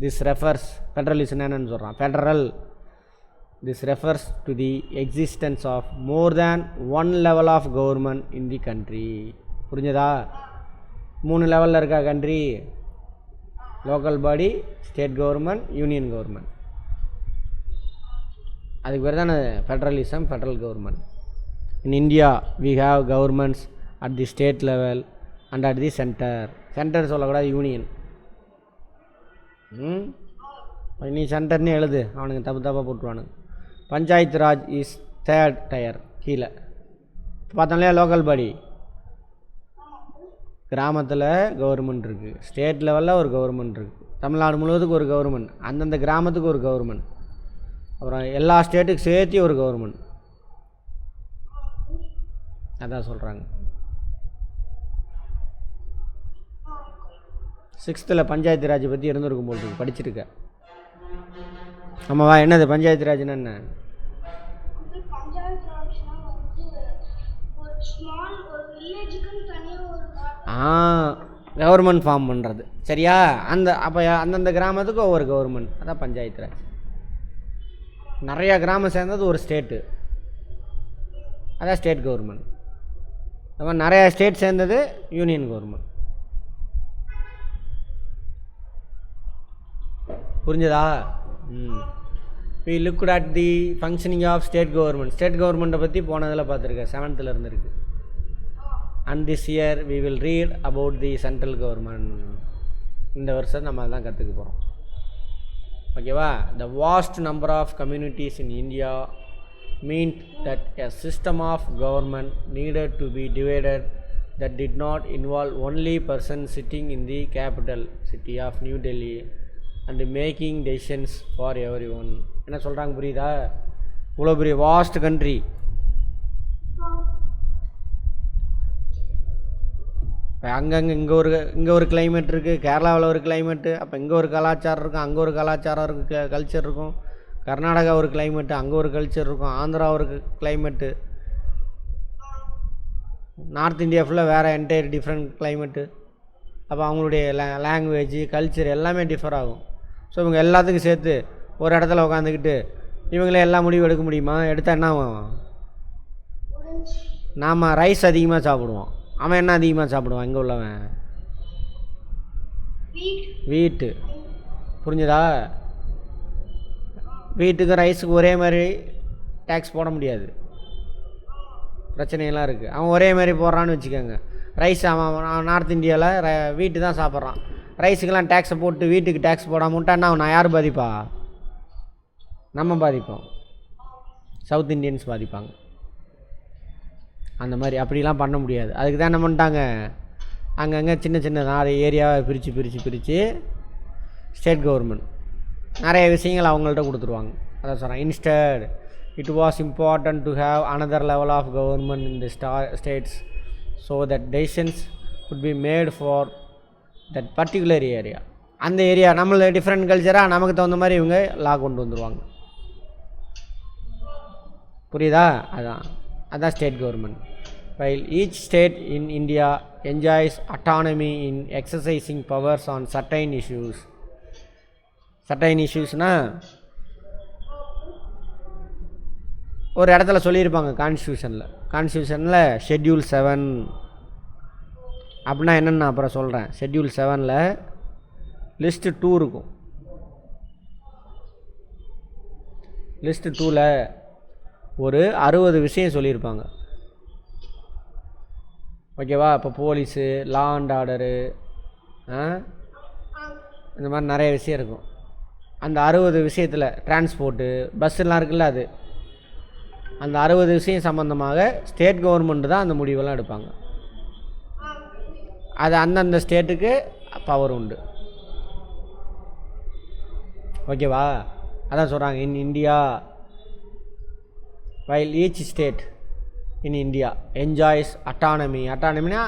திஸ் ரெஃபர்ஸ், ஃபெடரலிசம் என்னன்னு சொல்கிறான். Federal, this refers to the existence of more than one level of government in the country. புரிஞ்சதா? 3 லெவலில் இருக்கா country? Local body, state government, union government. அதுக்கு பேர் தானே federalism, federal government. In India we have governments at the state level and at the centre. Centre சொல்லக்கூடாது, union. நீ சென்டர்னு எழுது, அவனுக்கு தப்பாக போட்டுருவானுங்க. Panchayat raj is 3rd tier கீழே. பார்த்தோம்லையா லோக்கல் பாடி, கிராமத்தில் கவர்மெண்ட் இருக்குது, ஸ்டேட் லெவலில் ஒரு கவர்மெண்ட் இருக்குது, தமிழ்நாடு முழுவதுக்கு ஒரு கவர்மெண்ட், அந்தந்த கிராமத்துக்கு ஒரு கவர்மெண்ட், அப்புறம் எல்லா ஸ்டேட்டுக்கு சேர்த்து ஒரு கவர்மெண்ட். அதான் சொல்கிறாங்க. 6th பஞ்சாயத்து ராஜ் பற்றி இருந்திருக்கும் போது படிச்சிருக்க. ஆமாவா? என்னது பஞ்சாயத்து ராஜ்னா என்ன? பஞ்சாயத்து ராஜ்னா வந்து ஒரு ஸ்மால் ஒரு வில்லேஜுக்குன்னு தனியாக ஒரு கவர்மெண்ட் ஃபார்ம் பண்ணுறது. சரியா? அப்போ அந்தந்த கிராமத்துக்கு ஒவ்வொரு கவர்மெண்ட், அதான் பஞ்சாயத்து ராஜ். நிறையா கிராமம் சேர்ந்தது ஒரு ஸ்டேட்டு, அதான் ஸ்டேட் கவர்மெண்ட். அது மாதிரி நிறையா ஸ்டேட் சேர்ந்தது யூனியன் கவர்மெண்ட். புரிஞ்சதா? we looked at the functioning of state government. State கவர்மெண்ட்டை பற்றி போனதில் பார்த்துருக்கேன், 7th இருந்துருக்கு. and this year we will read about the central government. இந்த வருஷம் நம்ம அதான் கற்றுக்க போகிறோம். ஓகேவா? the vast number of communities in India meant that a system of government needed to be divided that did not involve only person sitting in the capital city of New Delhi and making decisions for everyone. என்ன சொல்கிறாங்க புரியுதா? இவ்வளோ பெரிய vast country, அங்கங்கே இங்கே ஒரு climate இருக்குது, கேரளாவில் ஒரு கிளைமேட்டு, அப்போ இங்கே ஒரு கலாச்சாரம் இருக்கும், அங்கே ஒரு கலாச்சாரம் இருக்குது, கல்ச்சர் இருக்கும். கர்நாடகா ஒரு கிளைமேட்டு, அங்கே ஒரு கல்ச்சர் இருக்கும். ஆந்திரா ஒரு கிளைமேட்டு, நார்த் இந்தியா ஃபுல்லாக வேறு என்டையர் டிஃப்ரெண்ட் கிளைமேட்டு. அப்போ அவங்களுடைய லாங்குவேஜ் கல்ச்சர் எல்லாமே டிஃபர் ஆகும். ஸோ இவங்க எல்லாத்துக்கும் சேர்த்து ஒரு இடத்துல உட்காந்துக்கிட்டு இவங்களே எல்லா முடிவும் எடுக்க முடியுமா? எடுத்தால் என்ன ஆகும்? நாம் ரைஸ் அதிகமாக சாப்பிடுவோம், அவன் என்ன அதிகமாக சாப்பிடுவான்? இங்கே உள்ளவன் வீட்டு. புரிஞ்சுதா? வீட்டுக்கும் ரைஸுக்கு ஒரே மாதிரி டேக்ஸ் போட முடியாது, பிரச்சனையெல்லாம் இருக்குது. அவன் ஒரே மாதிரி போடுறான்னு வச்சுக்கோங்க. ரைஸ் அவன் நார்த் இந்தியாவில் வீட்டு தான் சாப்பிட்றான், ரைஸுக்கெல்லாம் டேக்ஸை போட்டு வீட்டுக்கு டேக்ஸ் போடாமல் விட்டான்னா நான் யார் பாதிப்பா? நம்ம பாதிப்போம், சவுத் இண்டியன்ஸ் பாதிப்பாங்க. அந்த மாதிரி அப்படிலாம் பண்ண முடியாது. அதுக்கு தான் என்ன பண்ணிட்டாங்க, அங்கங்கே சின்ன சின்ன 4 ஏரியாவை பிரித்து ஸ்டேட் கவர்மெண்ட் நிறைய விஷயங்கள் அவங்கள்ட்ட கொடுத்துருவாங்க. அதான் சொல்கிறேன். Instead it was important to have another level of government in the states so that decisions could be made for that particular area. அந்த ஏரியா நம்மள டிஃப்ரெண்ட் கல்ச்சராக நமக்கு தகுந்த மாதிரி இவங்க லா கொண்டு வந்துடுவாங்க. புரியுதா? அதான் state government. while each state in India enjoys autonomy in exercising powers on certain issues. certain issuesனா ஒரு இடத்துல சொல்லியிருப்பாங்க கான்ஸ்டியூஷனில் ஷெட்யூல் 7 அப்படின்னா என்னென்னு நான் அப்புறம் சொல்கிறேன். ஷெட்யூல் 7ல் லிஸ்ட்டு 2 இருக்கும். லிஸ்ட்டு 2ல் ஒரு 60 விஷயம் சொல்லியிருப்பாங்க. ஓகேவா? இப்போ போலீஸு, லா அண்ட் ஆர்டரு, இந்த மாதிரி நிறைய விஷயம் இருக்கும். அந்த 60 விஷயத்தில் டிரான்ஸ்போர்ட்டு, பஸ்ஸெல்லாம் இருக்குல்ல, அது அந்த 60 விஷயம் சம்மந்தமாக ஸ்டேட் கவர்மெண்ட்டு தான் அந்த முடிவெல்லாம் எடுப்பாங்க. அது அந்தந்த ஸ்டேட்டுக்கு பவர் உண்டு. ஓகேவா? அதான் சொல்கிறாங்க. In India while each state in India enjoys autonomy. அட்டானமினா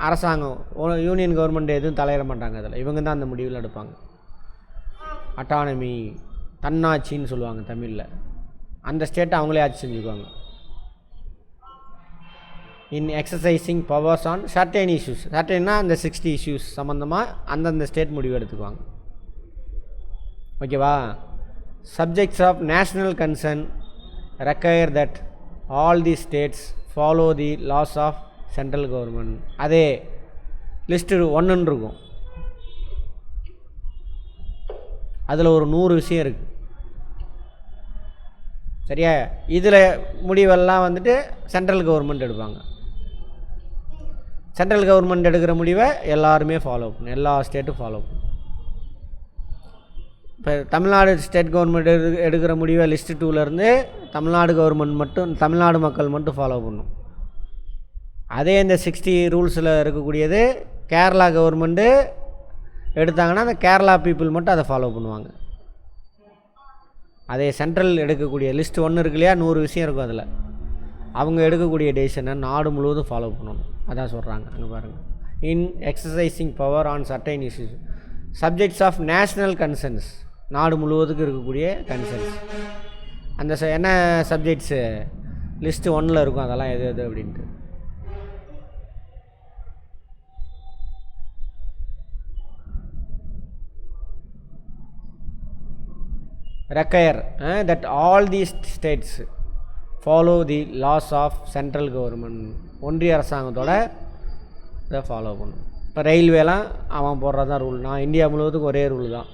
அரசாங்கம், யூனியன் கவர்மெண்ட் எதுவும் தலையிட மாட்டாங்க. அதில் இவங்க தான் அந்த முடிவில் எடுப்பாங்க. அட்டானமி, தன்னாட்சின்னு சொல்லுவாங்க தமிழில். அந்த ஸ்டேட்டை அவங்களே ஆட்சி செஞ்சுக்குவாங்க. In exercising powers on certain issues. சர்டைன்னா அந்த 60 இஷ்யூஸ் சம்மந்தமாக அந்தந்த ஸ்டேட் முடிவு எடுத்துக்குவாங்க. ஓகேவா? Subjects of national concern require that all the states follow the laws of central government. அதே லிஸ்ட்டு 1 இருக்கும். அதில் ஒரு 100 விஷயம் இருக்குது. சரியா? இதில் முடிவெல்லாம் வந்துட்டு சென்ட்ரல் கவர்மெண்ட் எடுப்பாங்க. சென்ட்ரல் கவர்மெண்ட் எடுக்கிற முடிவை எல்லாருமே ஃபாலோ பண்ணணும், எல்லா ஸ்டேட்டும் ஃபாலோ பண்ணணும். இப்போ தமிழ்நாடு ஸ்டேட் கவர்மெண்ட் எடுக்கிற முடிவை லிஸ்ட்டு 2லேருந்து தமிழ்நாடு கவர்மெண்ட் மட்டும், தமிழ்நாடு மக்கள் மட்டும் ஃபாலோ பண்ணணும். அதே இந்த 60 ரூல்ஸில் இருக்கக்கூடியது கேரளா கவர்மெண்ட்டு எடுத்தாங்கன்னா அந்த கேரளா பீப்புள் மட்டும் அதை ஃபாலோ பண்ணுவாங்க. அதே சென்ட்ரல் எடுக்கக்கூடிய லிஸ்ட்டு 1 இருக்கு இல்லையா, 100 விஷயம் இருக்கும். அதில் அவங்க எடுக்கக்கூடிய டெசிஷனை நாடு முழுவதும் ஃபாலோ பண்ணணும். அதான் சொல்கிறாங்க அங்கே பாருங்கள். In exercising power on certain issues subjects of national concerns, நாடு முழுவதுக்கு இருக்கக்கூடிய கன்சர்ன்ஸ். அந்த என்ன சப்ஜெக்ட்ஸு லிஸ்ட்டு 1ல் இருக்கும், அதெல்லாம் எது எது அப்படின்ட்டு. require that all these states follow the laws of central government. ஒன்றிய அரசாங்கத்தோட இதை ஃபாலோ பண்ணும். இப்போ ரயில்வேலாம் அவன் போடுறது தான் ரூல். நான் இந்தியா முழுவதுக்கும் ஒரே ரூல் தான்.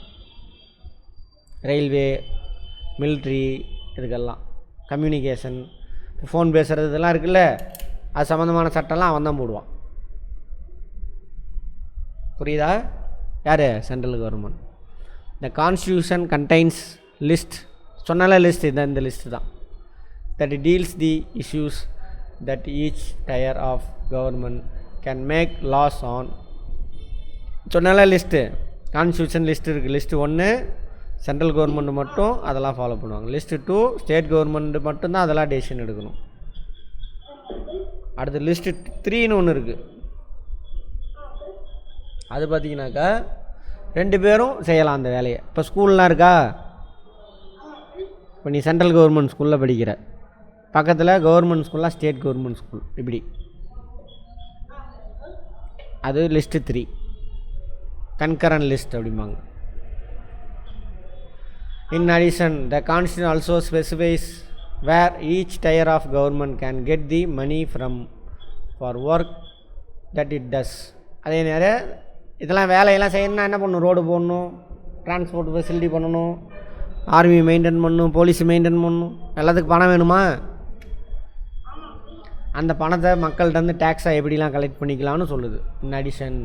ரயில்வே, மிலிட்ரி, இதுக்கெல்லாம் கம்யூனிகேஷன், ஃபோன் பேசுகிறது இதெல்லாம் இருக்குல்ல, அது சம்மந்தமான சட்டம்லாம் அவன் தான் போடுவான். புரியுதா? யார்? Central government. The constitution contains list, சொன்னால லிஸ்ட் இதுதான், இந்த லிஸ்ட்டு தான். That deals the issues that each tier of government can make laws on. சொன்னால லிஸ்ட்டு, கான்ஸ்டியூஷன் லிஸ்ட் இருக்குது. லிஸ்ட்டு 1 சென்ட்ரல் கவர்மெண்ட் மட்டும் அதெல்லாம் ஃபாலோ பண்ணுவாங்க. லிஸ்ட்டு 2 ஸ்டேட் கவர்மெண்ட் மட்டும்தான் அதெல்லாம் டெசிஷன் எடுக்கணும். அடுத்து லிஸ்ட்டு 3ன்னு ஒன்று இருக்குது. அது பார்த்திங்கனாக்கா 2 பேரும் செய்யலாம் அந்த வேலையை. இப்போ ஸ்கூல்லாம் இருக்கா, இப்போ நீ சென்ட்ரல் கவர்மெண்ட் ஸ்கூலில் படிக்கிற, பக்கத்தில் கவர்மெண்ட் ஸ்கூல்லாம் ஸ்டேட் கவர்மெண்ட் ஸ்கூல், இப்படி அது லிஸ்ட்டு 3 கன்கரண்ட் லிஸ்ட் அப்படிம்பாங்க. In addition the constitution also specifies where each tier of government can get the money from for work that it does. அதே நேரம் இதெல்லாம் வேலையெல்லாம் செய்யணும்னா என்ன பண்ணணும்? ரோடு போடணும், டிரான்ஸ்போர்ட் ஃபெசிலிட்டி பண்ணணும், ஆர்மி மெயின்டைன் பண்ணணும், போலீஸ் மெயின்டைன் பண்ணணும், எல்லாத்துக்கும் பணம் வேணுமா? அந்த பணத்தை மக்கள்கிட்ட டேக்ஸாக எப்படிலாம் கலெக்ட் பண்ணிக்கலாம்னு சொல்லுது. In addition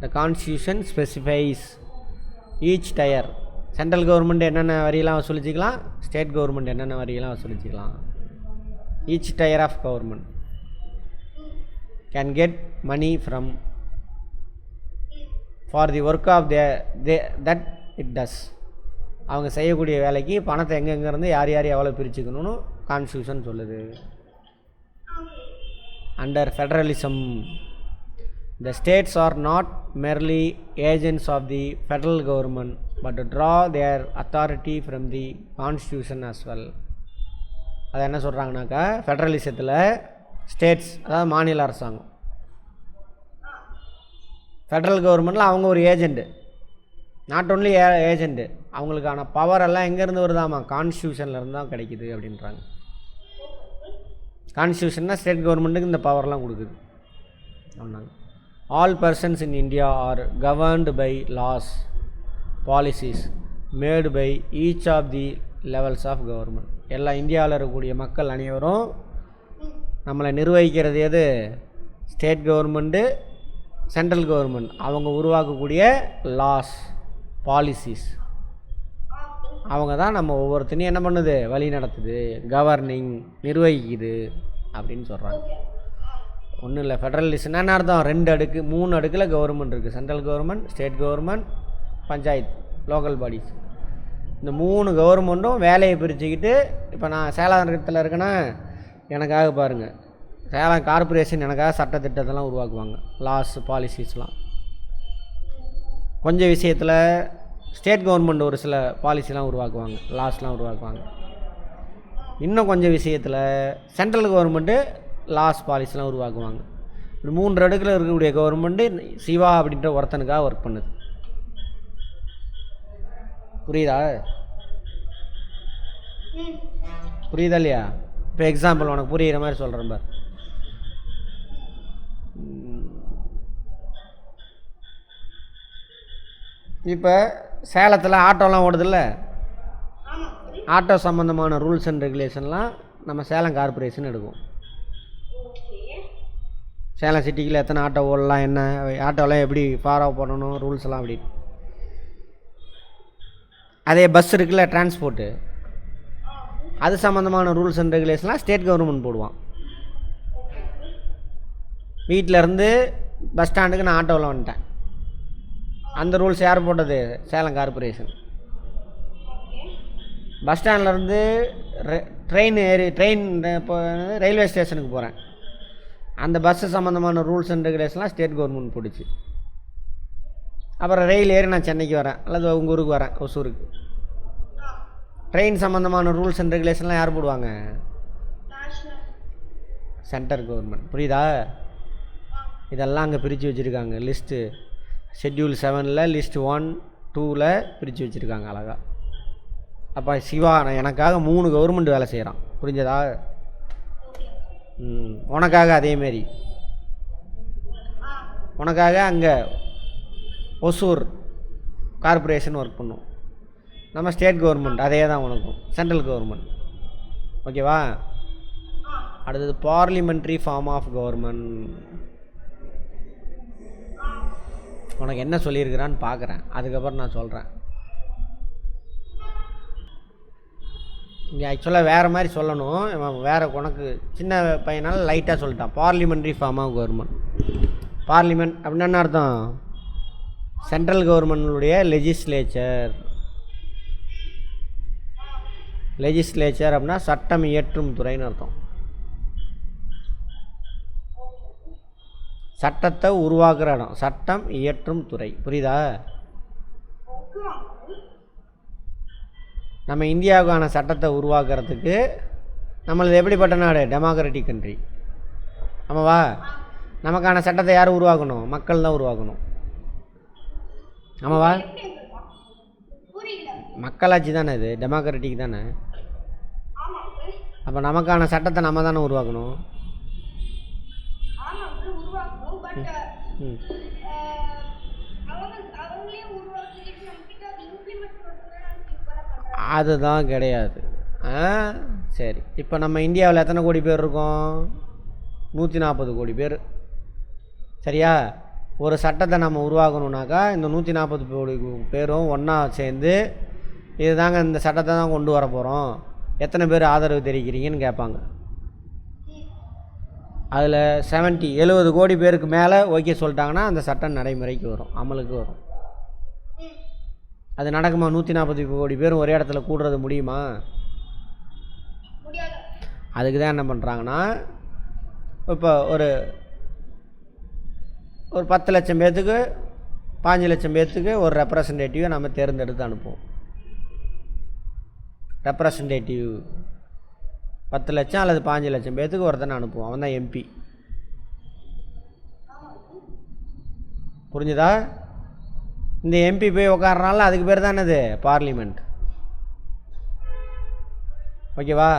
the constitution specifies each tier, central government என்னென்ன வரியெல்லாம் வசூலிச்சிக்கலாம், ஸ்டேட் கவர்மெண்ட் என்னென்ன வரியெல்லாம் வசூலிச்சிக்கலாம். Each tier of government can get money from for the work of that it does. அவங்க செய்யக்கூடிய வேலைக்கு பணத்தை எங்கெங்கேருந்து யார் யார் எவ்வளோ பிரிச்சுக்கணும்னு கான்ஸ்டியூஷன் சொல்லுது. Under federalism the states are not merely agents of the federal government but draw their authority from the constitution as well. அது என்ன சொல்கிறாங்கனாக்கா, ஃபெடரலிசத்தில் ஸ்டேட்ஸ், அதாவது மாநில அரசாங்கம், ஃபெடரல் கவர்மெண்ட்டில் அவங்க ஒரு ஏஜெண்ட்டு, நாட் ஓன்லி ஏஜெண்ட்டு, அவங்களுக்கான பவர் எல்லாம் எங்கேருந்து வருதாமா? கான்ஸ்டியூஷன்லேருந்து தான் கிடைக்குது அப்படின்றாங்க. கான்ஸ்டியூஷன்னா ஸ்டேட் கவர்மெண்ட்டுக்கு இந்த பவர்லாம் கொடுக்குது அப்படின்னாங்க. All persons in India are governed by laws, policies made by each of the levels of government. எல்லா இந்தியாவில் இருக்கக்கூடிய மக்கள் அனைவரும் நம்மளை நிர்வகிக்கிறது எது? ஸ்டேட் கவர்மெண்ட்டு, சென்ட்ரல் கவர்மெண்ட், அவங்க உருவாக்கக்கூடிய லாஸ், பாலிசிஸ், அவங்க தான் நம்ம ஒவ்வொருத்தனையும் என்ன பண்ணுது? வழி நடத்துது, கவர்னிங், நிர்வகிக்குது அப்படின்னு சொல்கிறாங்க. ஒன்றும் இல்லை, ஃபெடரலிஸ்ட்னா என்ன அர்த்தம்? 2 அடுக்கு 3 அடுக்கில் கவர்மெண்ட் இருக்குது. Central government, state government, panchayat, local bodies. இந்த 3 கவர்மெண்ட்டும் வேலையை பிரிச்சுக்கிட்டு, இப்போ நான் சேலத்தில் இருக்கேன்னா எனக்காக பாருங்கள், சேலம் கார்பரேஷன் எனக்காக சட்டத்திட்டத்தெல்லாம் உருவாக்குவாங்க, லாஸ், பாலிசிஸ்லாம். கொஞ்சம் விஷயத்தில் ஸ்டேட் கவர்மெண்ட் ஒரு சில பாலிசிலாம் உருவாக்குவாங்க, லாஸ்லாம் உருவாக்குவாங்க. இன்னும் கொஞ்சம் விஷயத்தில் சென்ட்ரல் கவர்மெண்ட்டு லாஸ், பாலிசிலாம் உருவாக்குவாங்க. இப்படி 3 அடுக்கில் இருக்கக்கூடிய கவர்மெண்ட்டு சிவா அப்படின்ற ஒருத்தனுக்காக ஒர்க் பண்ணுது. புரியுதா? புரியுதா இல்லையா? இப்போ எக்ஸாம்பிள் உனக்கு புரிகிற மாதிரி சொல்கிறேன் பார். இப்போ சேலத்தில் ஆட்டோலாம் ஓடுதில்ல, ஆட்டோ சம்மந்தமான ரூல்ஸ் அண்ட் ரெகுலேஷன்லாம் நம்ம சேலம் கார்பரேஷன் எடுக்கும். சேலம் சிட்டிக்குள்ள எத்தனை ஆட்டோ ஓடலாம், என்ன ஆட்டோலாம் எப்படி ஃபாலோ பண்ணணும், ரூல்ஸ் எல்லாம் அப்படி. அதே பஸ் இருக்குல்ல, டிரான்ஸ்போர்ட்டு, அது சம்மந்தமான ரூல்ஸ் அண்ட் ரெகுலேஷன்லாம் ஸ்டேட் கவர்மெண்ட் போடுவான். வீட்டிலேருந்து பஸ் ஸ்டாண்டுக்கு நான் ஆட்டோவில் வந்துட்டேன், அந்த ரூல்ஸ் யார் போட்டது? சேலம் கார்பரேஷன். பஸ் ஸ்டாண்ட்லேருந்து ட்ரெயின் இப்போ ரயில்வே ஸ்டேஷனுக்கு போகிறேன். அந்த பஸ்ஸு சம்மந்தமான ரூல்ஸ் அண்ட் ரெகுலேஷன்லாம் ஸ்டேட் கவர்மெண்ட் போட்டுச்சு. அப்புறம் ரயில் ஏறி நான் சென்னைக்கு வரேன் அல்லது உங்கள் ஊருக்கு வரேன், ஒசூருக்கு. ட்ரெயின் சம்மந்தமான ரூல்ஸ் அண்ட் ரெகுலேஷன்லாம் யார் போடுவாங்க? Central government. புரியுதா? இதெல்லாம் அங்கே பிரித்து வச்சுருக்காங்க. லிஸ்ட்டு ஷெட்யூல் 7ல் லிஸ்ட் 1, 2ல் பிரித்து வச்சுருக்காங்க அழகா. அப்போ சிவா நான் எனக்காக 3 கவர்மெண்ட் வேலை செய்கிறான். புரிஞ்சதா? உனக்காக அதேமாரி உனக்காக அங்கே ஒசூர் கார்பரேஷன் ஒர்க் பண்ணும். நம்ம ஸ்டேட் கவர்மெண்ட் அதே தான் உனக்கும், சென்ட்ரல் கவர்மெண்ட். ஓகேவா? அடுத்தது பார்லிமெண்ட்ரி ஃபார்ம் ஆஃப் கவர்மெண்ட். உனக்கு என்ன சொல்லியிருக்கிறான்னு பார்க்குறேன், அதுக்கப்புறம் நான் சொல்கிறேன். இங்கே ஆக்சுவலாக வேறு மாதிரி சொல்லணும், வேறு உனக்கு சின்ன பையனால் லைட்டாக சொல்லிட்டான். Parliamentary form of government. Parliament அப்படின்னா என்ன அர்த்தம்? Central கவர்மெண்ட்டுடைய legislature. லெஜிஸ்லேச்சர் அப்படின்னா சட்டம் இயற்றும் துறைன்னு அர்த்தம். சட்டத்தை உருவாக்குற இடம், சட்டம் இயற்றும் துறை. புரியுதா? நம்ம இந்தியாவுக்கான சட்டத்தை உருவாக்குறதுக்கு நம்மளது எப்படிப்பட்ட நாடு? Democratic country. ஆமாவா? நமக்கான சட்டத்தை யார் உருவாக்கணும்? மக்கள் தான் உருவாக்கணும். ஆமாவா? மக்களாட்சி தானே இது, டெமோக்ராட்டிக் தானே. அப்போ நமக்கான சட்டத்தை நம்ம தானே உருவாக்கணும். அதுதான் கிடையாது. சரி, இப்போ நம்ம இந்தியாவில் எத்தனை கோடி பேர் இருக்கோம்? 140 கோடி பேர். சரியா? ஒரு சட்டத்தை நம்ம உருவாக்கணுன்னாக்கா இந்த 140 கோடி பேரும் ஒன்றா சேர்ந்து இதுதாங்க இந்த சட்டத்தை தான் கொண்டு வர போகிறோம், எத்தனை பேர் ஆதரவு தெரிவிக்கிறீங்கன்னு கேட்பாங்க. அதில் 70 கோடி பேருக்கு மேலே ஓகே சொல்லிட்டாங்கன்னா அந்த சட்டம் நடைமுறைக்கு வரும், அமலுக்கு வரும். அது நடக்குமா? 140 கோடி பேரும் ஒரே இடத்துல கூடுறது முடியுமா? அதுக்கு தான் என்ன பண்ணுறாங்கன்னா, இப்போ ஒரு 10 லட்சம் பேர்த்துக்கு 5 லட்சம் பேர்த்துக்கு ஒரு ரெப்ரசன்டேட்டிவை நம்ம தேர்ந்தெடுத்து அனுப்புவோம். ரெப்ரசன்டேட்டிவ் 10 லட்சம் அல்லது 5 லட்சம் பேர்த்துக்கு ஒருத்தனை அனுப்புவோம், அவன் தான் எம்பி. புரிஞ்சுதா? இந்த எம்பி போய் உட்காரனால அதுக்கு பேர் தான் என்னது? பார்லிமெண்ட். ஓகேவா?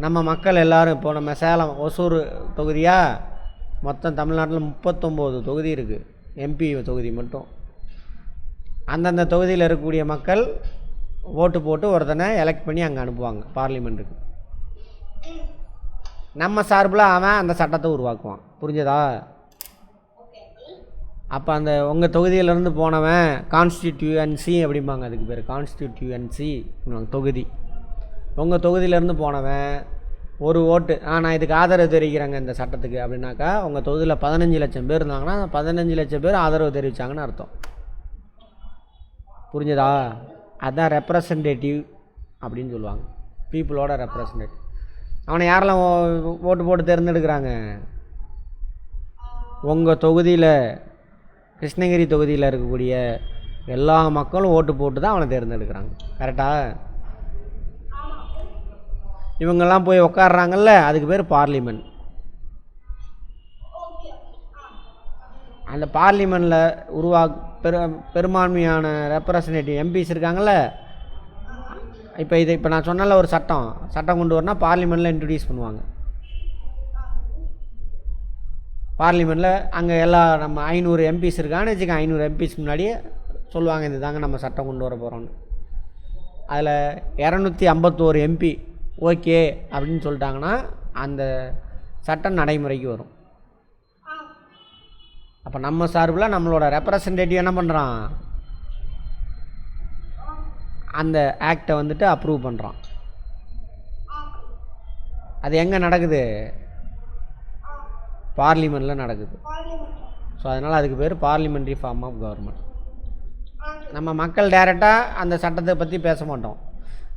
நம்ம மக்கள் எல்லோரும் இப்போ நம்ம சேலம் ஒசூர் தொகுதியா, மொத்தம் தமிழ்நாட்டில் 39 தொகுதி இருக்குது, எம்பி தொகுதி மட்டும். அந்தந்த தொகுதியில் இருக்கக்கூடிய மக்கள் ஓட்டு போட்டு ஒருத்தனை எலெக்ட் பண்ணி அங்கே அனுப்புவாங்க பார்லிமெண்ட்டுக்கு. நம்ம சார்பில் அவன் அந்த சட்டத்தை உருவாக்குவான். புரிஞ்சதா? அப்போ அந்த உங்கள் தொகுதியிலேருந்து போனவன் கான்ஸ்டிடியூயன்சி அப்படிம்பாங்க, அதுக்கு பேர் கான்ஸ்டிடியூயன்சி தொகுதி. உங்கள் தொகுதியிலேருந்து போனவன் ஒரு ஓட்டு, நான் இதுக்கு ஆதரவு தெரிவிக்கிறேங்க இந்த சட்டத்துக்கு அப்படின்னாக்கா, உங்கள் தொகுதியில் 15 லட்சம் பேர் இருந்தாங்கன்னா 15 லட்சம் பேர் ஆதரவு தெரிவித்தாங்கன்னு அர்த்தம். புரிஞ்சதா? அதுதான் ரெப்ரசன்டேட்டிவ் அப்படின்னு சொல்லுவாங்க, பீப்புளோட ரெப்ரசன்டேட்டிவ். அவனை யாரெல்லாம் ஓட்டு போட்டு தேர்ந்தெடுக்கிறாங்க? உங்கள் தொகுதியில், கிருஷ்ணகிரி தொகுதியில் இருக்கக்கூடிய எல்லா மக்களும் ஓட்டு போட்டு தான் அவனை தேர்ந்தெடுக்கிறாங்க. கரெக்டாக? இவங்கெல்லாம் போய் உட்காடுறாங்கல்ல, அதுக்கு பேர் பார்லிமெண்ட். அந்த பார்லிமெண்ட்டில் பெரும்பான்மையான ரெப்ரசன்டேட்டிவ் எம்பிஸ் இருக்காங்கள்ல. இப்போ நான் சொன்னால ஒரு சட்டம் கொண்டு வரனா பார்லிமெண்ட்டில் இன்ட்ரடியூஸ் பண்ணுவாங்க. பார்லிமெண்ட்டில் அங்கே எல்லா நம்ம 500 எம்பிஸ் இருக்கான்னு வச்சுக்க, 500 எம்பிஸ் முன்னாடியே சொல்லுவாங்க இது தாங்க நம்ம சட்டம் கொண்டு வர போகிறோன்னு. அதில் 251 எம்பி ஓகே அப்படின்னு சொல்லிட்டாங்கன்னா அந்த சட்டம் நடைமுறைக்கு வரும். அப்போ நம்ம சார்பில் நம்மளோட ரெப்ரசன்டேட்டிவ் என்ன பண்ணுறான்? அந்த ஆக்டை வந்துட்டு அப்ரூவ் பண்ணுறான். அது எங்கே நடக்குது? பார்லிமெண்ட்டில் நடக்குது. ஸோ அதனால் அதுக்கு பேர் பார்லிமெண்ட்ரி ஃபார்ம் ஆஃப் கவர்மெண்ட். நம்ம மக்கள் டைரெக்டாக அந்த சட்டத்தை பற்றி பேச மாட்டோம்,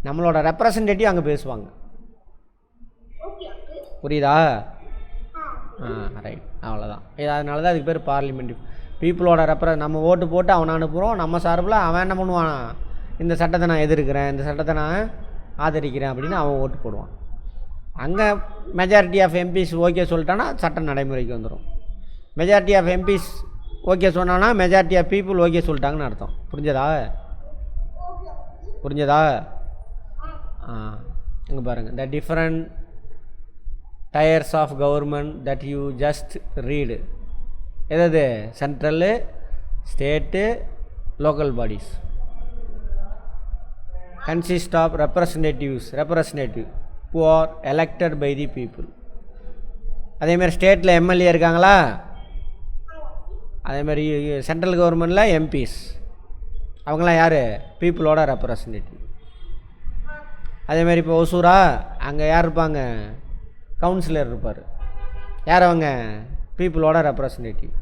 நம்மளோட ரெப்ரசன்டேட்டிவ் அங்கே பேசுவாங்க. Okay uncle. புரியுதா? ஆ ரைட், அவ்வளோதான். அதனால தான் அதுக்கு பேர் பார்லிமெண்ட். பீப்புளோட நம்ம ஓட்டு போட்டு அவனை அனுப்புகிறோம், நம்ம சார்பில் அவன் என்ன பண்ணுவான், இந்த சட்டத்தை நான் எதிர்க்கிறேன், இந்த சட்டத்தை நான் ஆதரிக்கிறேன் அப்படின்னு அவன் ஓட்டு போடுவான். அங்கே மெஜாரிட்டி ஆஃப் எம்பிஸ் ஓகே சொல்லிட்டான்னா சட்டம் நடைமுறைக்கு வந்துடும். மெஜாரிட்டி ஆஃப் எம்பிஸ் ஓகே சொன்னான்னா மெஜாரிட்டி ஆஃப் பீப்புள் ஓகே சொல்லிட்டாங்கன்னு அர்த்தம். புரிஞ்சதா? புரிஞ்சதா? இங்கே பாருங்கள், the different tiers of government that you just read. எதாவது central, state, local bodies consist of representative who are elected by the people. அதேமாதிரி ஸ்டேட்டில் எம்எல்ஏ இருக்காங்களா, அதேமாதிரி சென்ட்ரல் கவர்மெண்ட்டில் எம்பிஸ், அவங்களாம் யார், பீப்புளோட ரெப்ரசன்டேட்டிவ். அதேமாதிரி இப்போ ஒசூரா, அங்கே யார் இருப்பாங்க, கவுன்சிலர் இருப்பார். யார் அவங்க, பீப்புளோட ரெப்ரசன்டேட்டிவ்.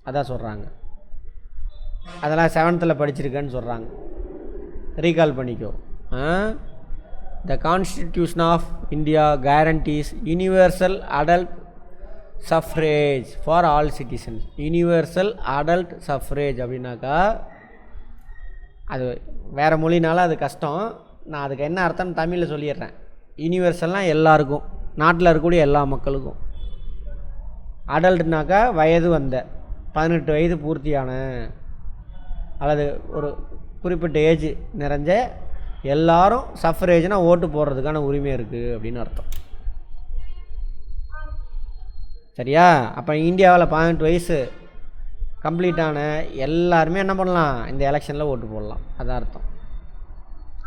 அதான் சொல்கிறாங்க. அதெல்லாம் 7th படிச்சிருக்கேன்னு சொல்கிறாங்க, ரீகால் பண்ணிக்கோ. The Constitution of India guarantees universal adult suffrage for all citizens. Universal adult suffrage அப்படின்னாக்கா அது வேறு மொழினால அது கஷ்டம். நான் அதுக்கு என்ன அர்த்தம்னு தமிழில் சொல்லிடுறேன். யூனிவர்சல்னால் எல்லாருக்கும், நாட்டில் இருக்கக்கூடிய எல்லா மக்களுக்கும். அடல்ட்னாக்கா வயது வந்த 18 வயது பூர்த்தியான அல்லது ஒரு குறிப்பிட்ட ஏஜ் நிறைஞ்ச எல்லாரும் சஃப்ரேஜ்னால் ஓட்டு போடுறதுக்கான உரிமை இருக்குது அப்படின்னு அர்த்தம். சரியா? அப்போ இந்தியாவில் 18 வயசு கம்ப்ளீட்டான எல்லாருமே என்ன பண்ணலாம், இந்த எலெக்ஷனில் ஓட்டு போடலாம். அதான் அர்த்தம்.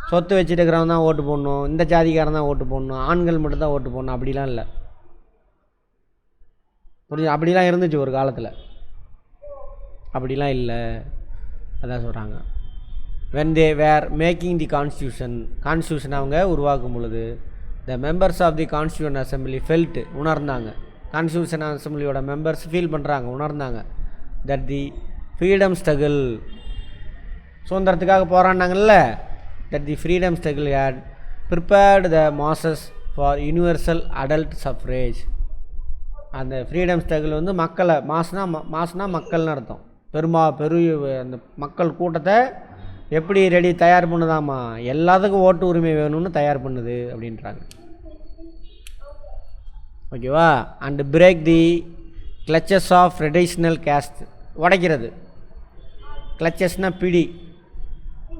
சொத்து வச்சுட்டு இருக்கிறவன் தான் ஓட்டு போடணும், இந்த ஜாதிக்காரன் தான் ஓட்டு போடணும், ஆண்கள் மட்டும்தான் ஓட்டு போடணும் அப்படிலாம் இல்லை. புரிஞ்சு? அப்படிலாம் இருந்துச்சு ஒரு காலத்தில், அப்படிலாம் இல்லை. அதான் சொல்கிறாங்க. when they were making the constitution அவங்க உருவாக்கும் பொழுது the members of the constituent assembly felt, உணர்ந்தாங்க, கான்ஸ்டியூஷன் அசம்பிளியோட மெம்பர்ஸ் ஃபீல் பண்ணுறாங்க, உணர்ந்தாங்க that the freedom struggle, சுதந்திரத்துக்காக போராடினாங்கல்ல, that the freedom struggle had prepared the masses for universal adult suffrage. அந்த ஃப்ரீடம் ஸ்ட்ரகிள் வந்து மக்களை, மாஸ்னா மக்கள்னு அர்த்தம், அந்த மக்கள் கூட்டத்தை எப்படி தயார் பண்ணுதாமா, எல்லாத்துக்கும் ஓட்டு உரிமை வேணும்னு தயார் பண்ணுது அப்படின்றாங்க. ஓகேவா? And break the clutches of traditional caste, உடைக்கிறது. கிளச்சஸ்னால் பிடி,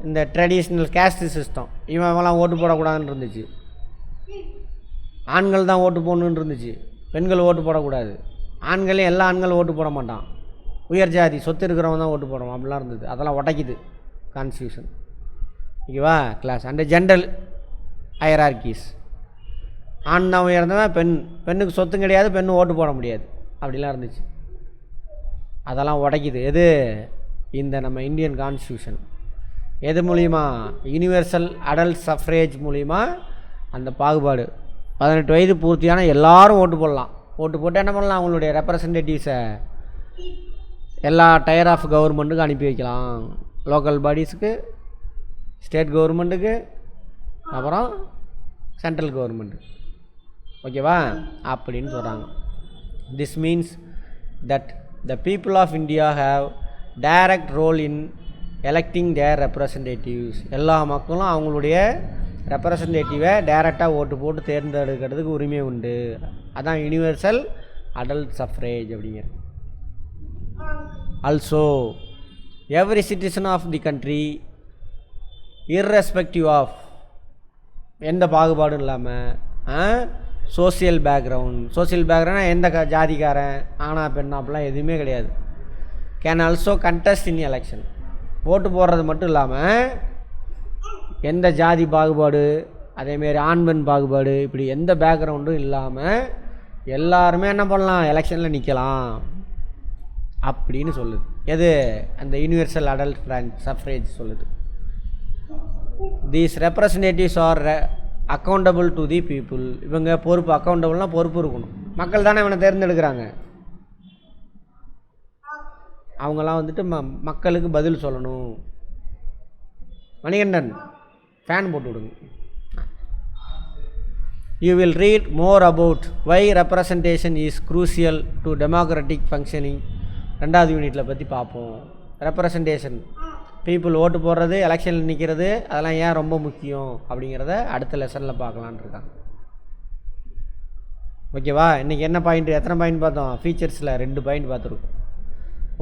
இந்த ட்ரெடிஷ்னல் கேஸ்ட் சிஸ்டம், இவங்கெல்லாம் ஓட்டு போடக்கூடாதுன்னு இருந்துச்சு. ஆண்கள் தான் ஓட்டு போடணுன்னு இருந்துச்சு, பெண்கள் ஓட்டு போடக்கூடாது. ஆண்களையும் எல்லா ஆண்களும் ஓட்டு போட மாட்டான், உயர் ஜாதி சொத்து இருக்கிறவங்க தான் ஓட்டு போடுவோம், அப்படிலாம் இருந்தது. அதெல்லாம் உடைக்குது கான்ஸ்டியூஷன். ஓகேவா? கிளாஸ் அண்ட் ஜென்ரல் ஹையரார்கீஸ், ஆண் தான் உயர்ந்தவன், பெண்ணுக்கு சொத்தும் கிடையாது, பெண்ணு ஓட்டு போட முடியாது, அப்படிலாம் இருந்துச்சு. அதெல்லாம் உடைக்குது. எது? இந்த நம்ம இந்தியன் கான்ஸ்டியூஷன். எது மூலிமா? யூனிவர்சல் அடல்ட் சஃப்ரேஜ் மூலிமா அந்த பாகுபாடு. 18 வயது பூர்த்தியான எல்லாரும் ஓட்டு போடலாம். ஓட்டு போட்டு என்ன பண்ணலாம், அவங்களுடைய ரெப்ரசன்டேட்டிவ்ஸை எல்லா டயர் ஆஃப் கவர்மெண்ட்டுக்கு அனுப்பி வைக்கலாம். லோக்கல் பாடிஸுக்கு, ஸ்டேட் கவர்மெண்ட்டுக்கு, அப்புறம் சென்ட்ரல் கவர்மெண்ட்டு. ஓகேவா? அப்படின்னு சொல்கிறாங்க. This means that the people of India have direct role in electing their representatives. எல்லா மக்களும் அவங்களுடைய ரெப்ரசன்டேட்டிவை டைரெக்டாக ஓட்டு போட்டு தேர்ந்தெடுக்கிறதுக்கு உரிமை உண்டு. அதான் யூனிவர்சல் அடல்ட் சஃப்ரேஜ் அப்படிங்கிறது. Also every citizen of the country irrespective of, எந்த பாகுபாடும் இல்லாமல், சோசியல் பேக்ரவுண்ட் எந்த ஜாதிக்காரன், ஆனா பெண்ணா அப்படிலாம் எதுவுமே கிடையாது, can also contest in election. ஓட்டு போடுறது மட்டும் இல்லாமல் எந்த ஜாதி பாகுபாடு, அதேமாரி ஆண் பெண் பாகுபாடு, இப்படி எந்த பேக்ரவுண்டும் இல்லாமல் எல்லாருமே என்ன பண்ணலாம், எலெக்ஷனில் நிற்கலாம் அப்படின்னு சொல்லுது. எது? அந்த யூனிவர்சல் அடல்ட் சஃப்ரேஜ் சொல்லுது. These representatives R accountable to the people. இவங்க பொறுப்பு, அக்கௌண்டபிள்னால் பொறுப்பு இருக்கணும். மக்கள் தானே இவனை தேர்ந்தெடுக்கிறாங்க. அவங்களாம் வந்துட்டு மக்களுக்கு பதில் சொல்லணும். மணிகண்டன் ஃபேன் போட்டு விடுங்க. You will read more about why representation is crucial to democratic functioning. 2வது யூனிட்டில் பற்றி பார்ப்போம். ரெப்ரசன்டேஷன், பீப்புள் ஓட்டு போடுறது, எலெக்ஷனில் நிற்கிறது, அதெல்லாம் ஏன் ரொம்ப முக்கியம் அப்படிங்கிறத அடுத்த லெசனில் பார்க்கலான்னு இருக்காங்க. ஓகேவா? இன்றைக்கி என்ன பாயிண்ட், எத்தனை பாயிண்ட் பார்த்தோம்? ஃபீச்சர்ஸில் 2 பாயிண்ட் பார்த்துருக்கோம்.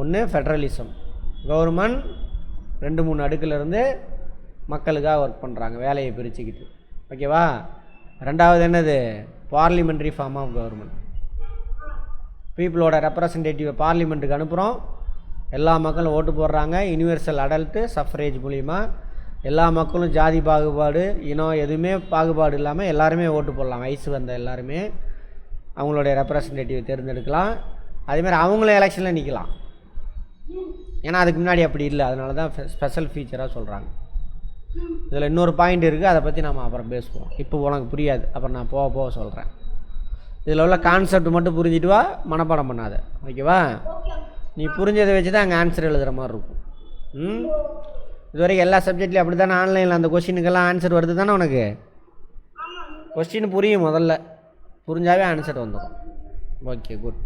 ஒன்று ஃபெட்ரலிசம், கவர்மெண்ட் 2-3 அடுக்குலேருந்து மக்களுக்காக ஒர்க் பண்ணுறாங்க, வேலையை பிரிச்சுக்கிட்டு. ஓகேவா? 2வது என்னது? Parliamentary form of government. பீப்புளோட ரெப்ரசன்டேட்டிவை பார்லிமெண்ட்டுக்கு அனுப்புகிறோம், எல்லா மக்களும் ஓட்டு போடுறாங்க. யூனிவர்சல் அடல்ட்டு சஃப்ரேஜ் மூலிமா எல்லா மக்களும் ஜாதி பாகுபாடு, இனம் எதுவுமே பாகுபாடு இல்லாமல் எல்லாருமே ஓட்டு போடலாம். வயசு வந்த எல்லாருமே அவங்களுடைய ரெப்ரசன்டேட்டிவை தேர்ந்தெடுக்கலாம். அதேமாதிரி அவங்களும் எலெக்ஷனில் நிற்கலாம். ஏன்னா அதுக்கு முன்னாடி அப்படி இல்லை, அதனால தான் ஸ்பெஷல் ஃபீச்சராக சொல்கிறாங்க. இதில் இன்னொரு பாயிண்ட் இருக்குது, அதை பற்றி நம்ம அப்புறம் பேசுவோம். இப்போ உனக்கு புரியாது, அப்புறம் நான் போக போக சொல்கிறேன். இதில் உள்ள கான்செப்ட் மட்டும் புரிஞ்சிட்டு வா, மனப்பாடம் பண்ணாத. ஓகேவா? நீ புரிஞ்சதை வச்சு தான் அங்கே ஆன்சர் எழுதுகிற மாதிரி இருக்கும். இதுவரைக்கும் எல்லா சப்ஜெக்ட்லேயும் அப்படி தானே, ஆன்லைனில் அந்த கொஸ்டினுக்கெல்லாம் ஆன்சர் வருது தானே உனக்கு? கொஸ்டின் புரியும், முதல்ல புரிஞ்சாவே ஆன்சர் வந்துடும். Okay, good.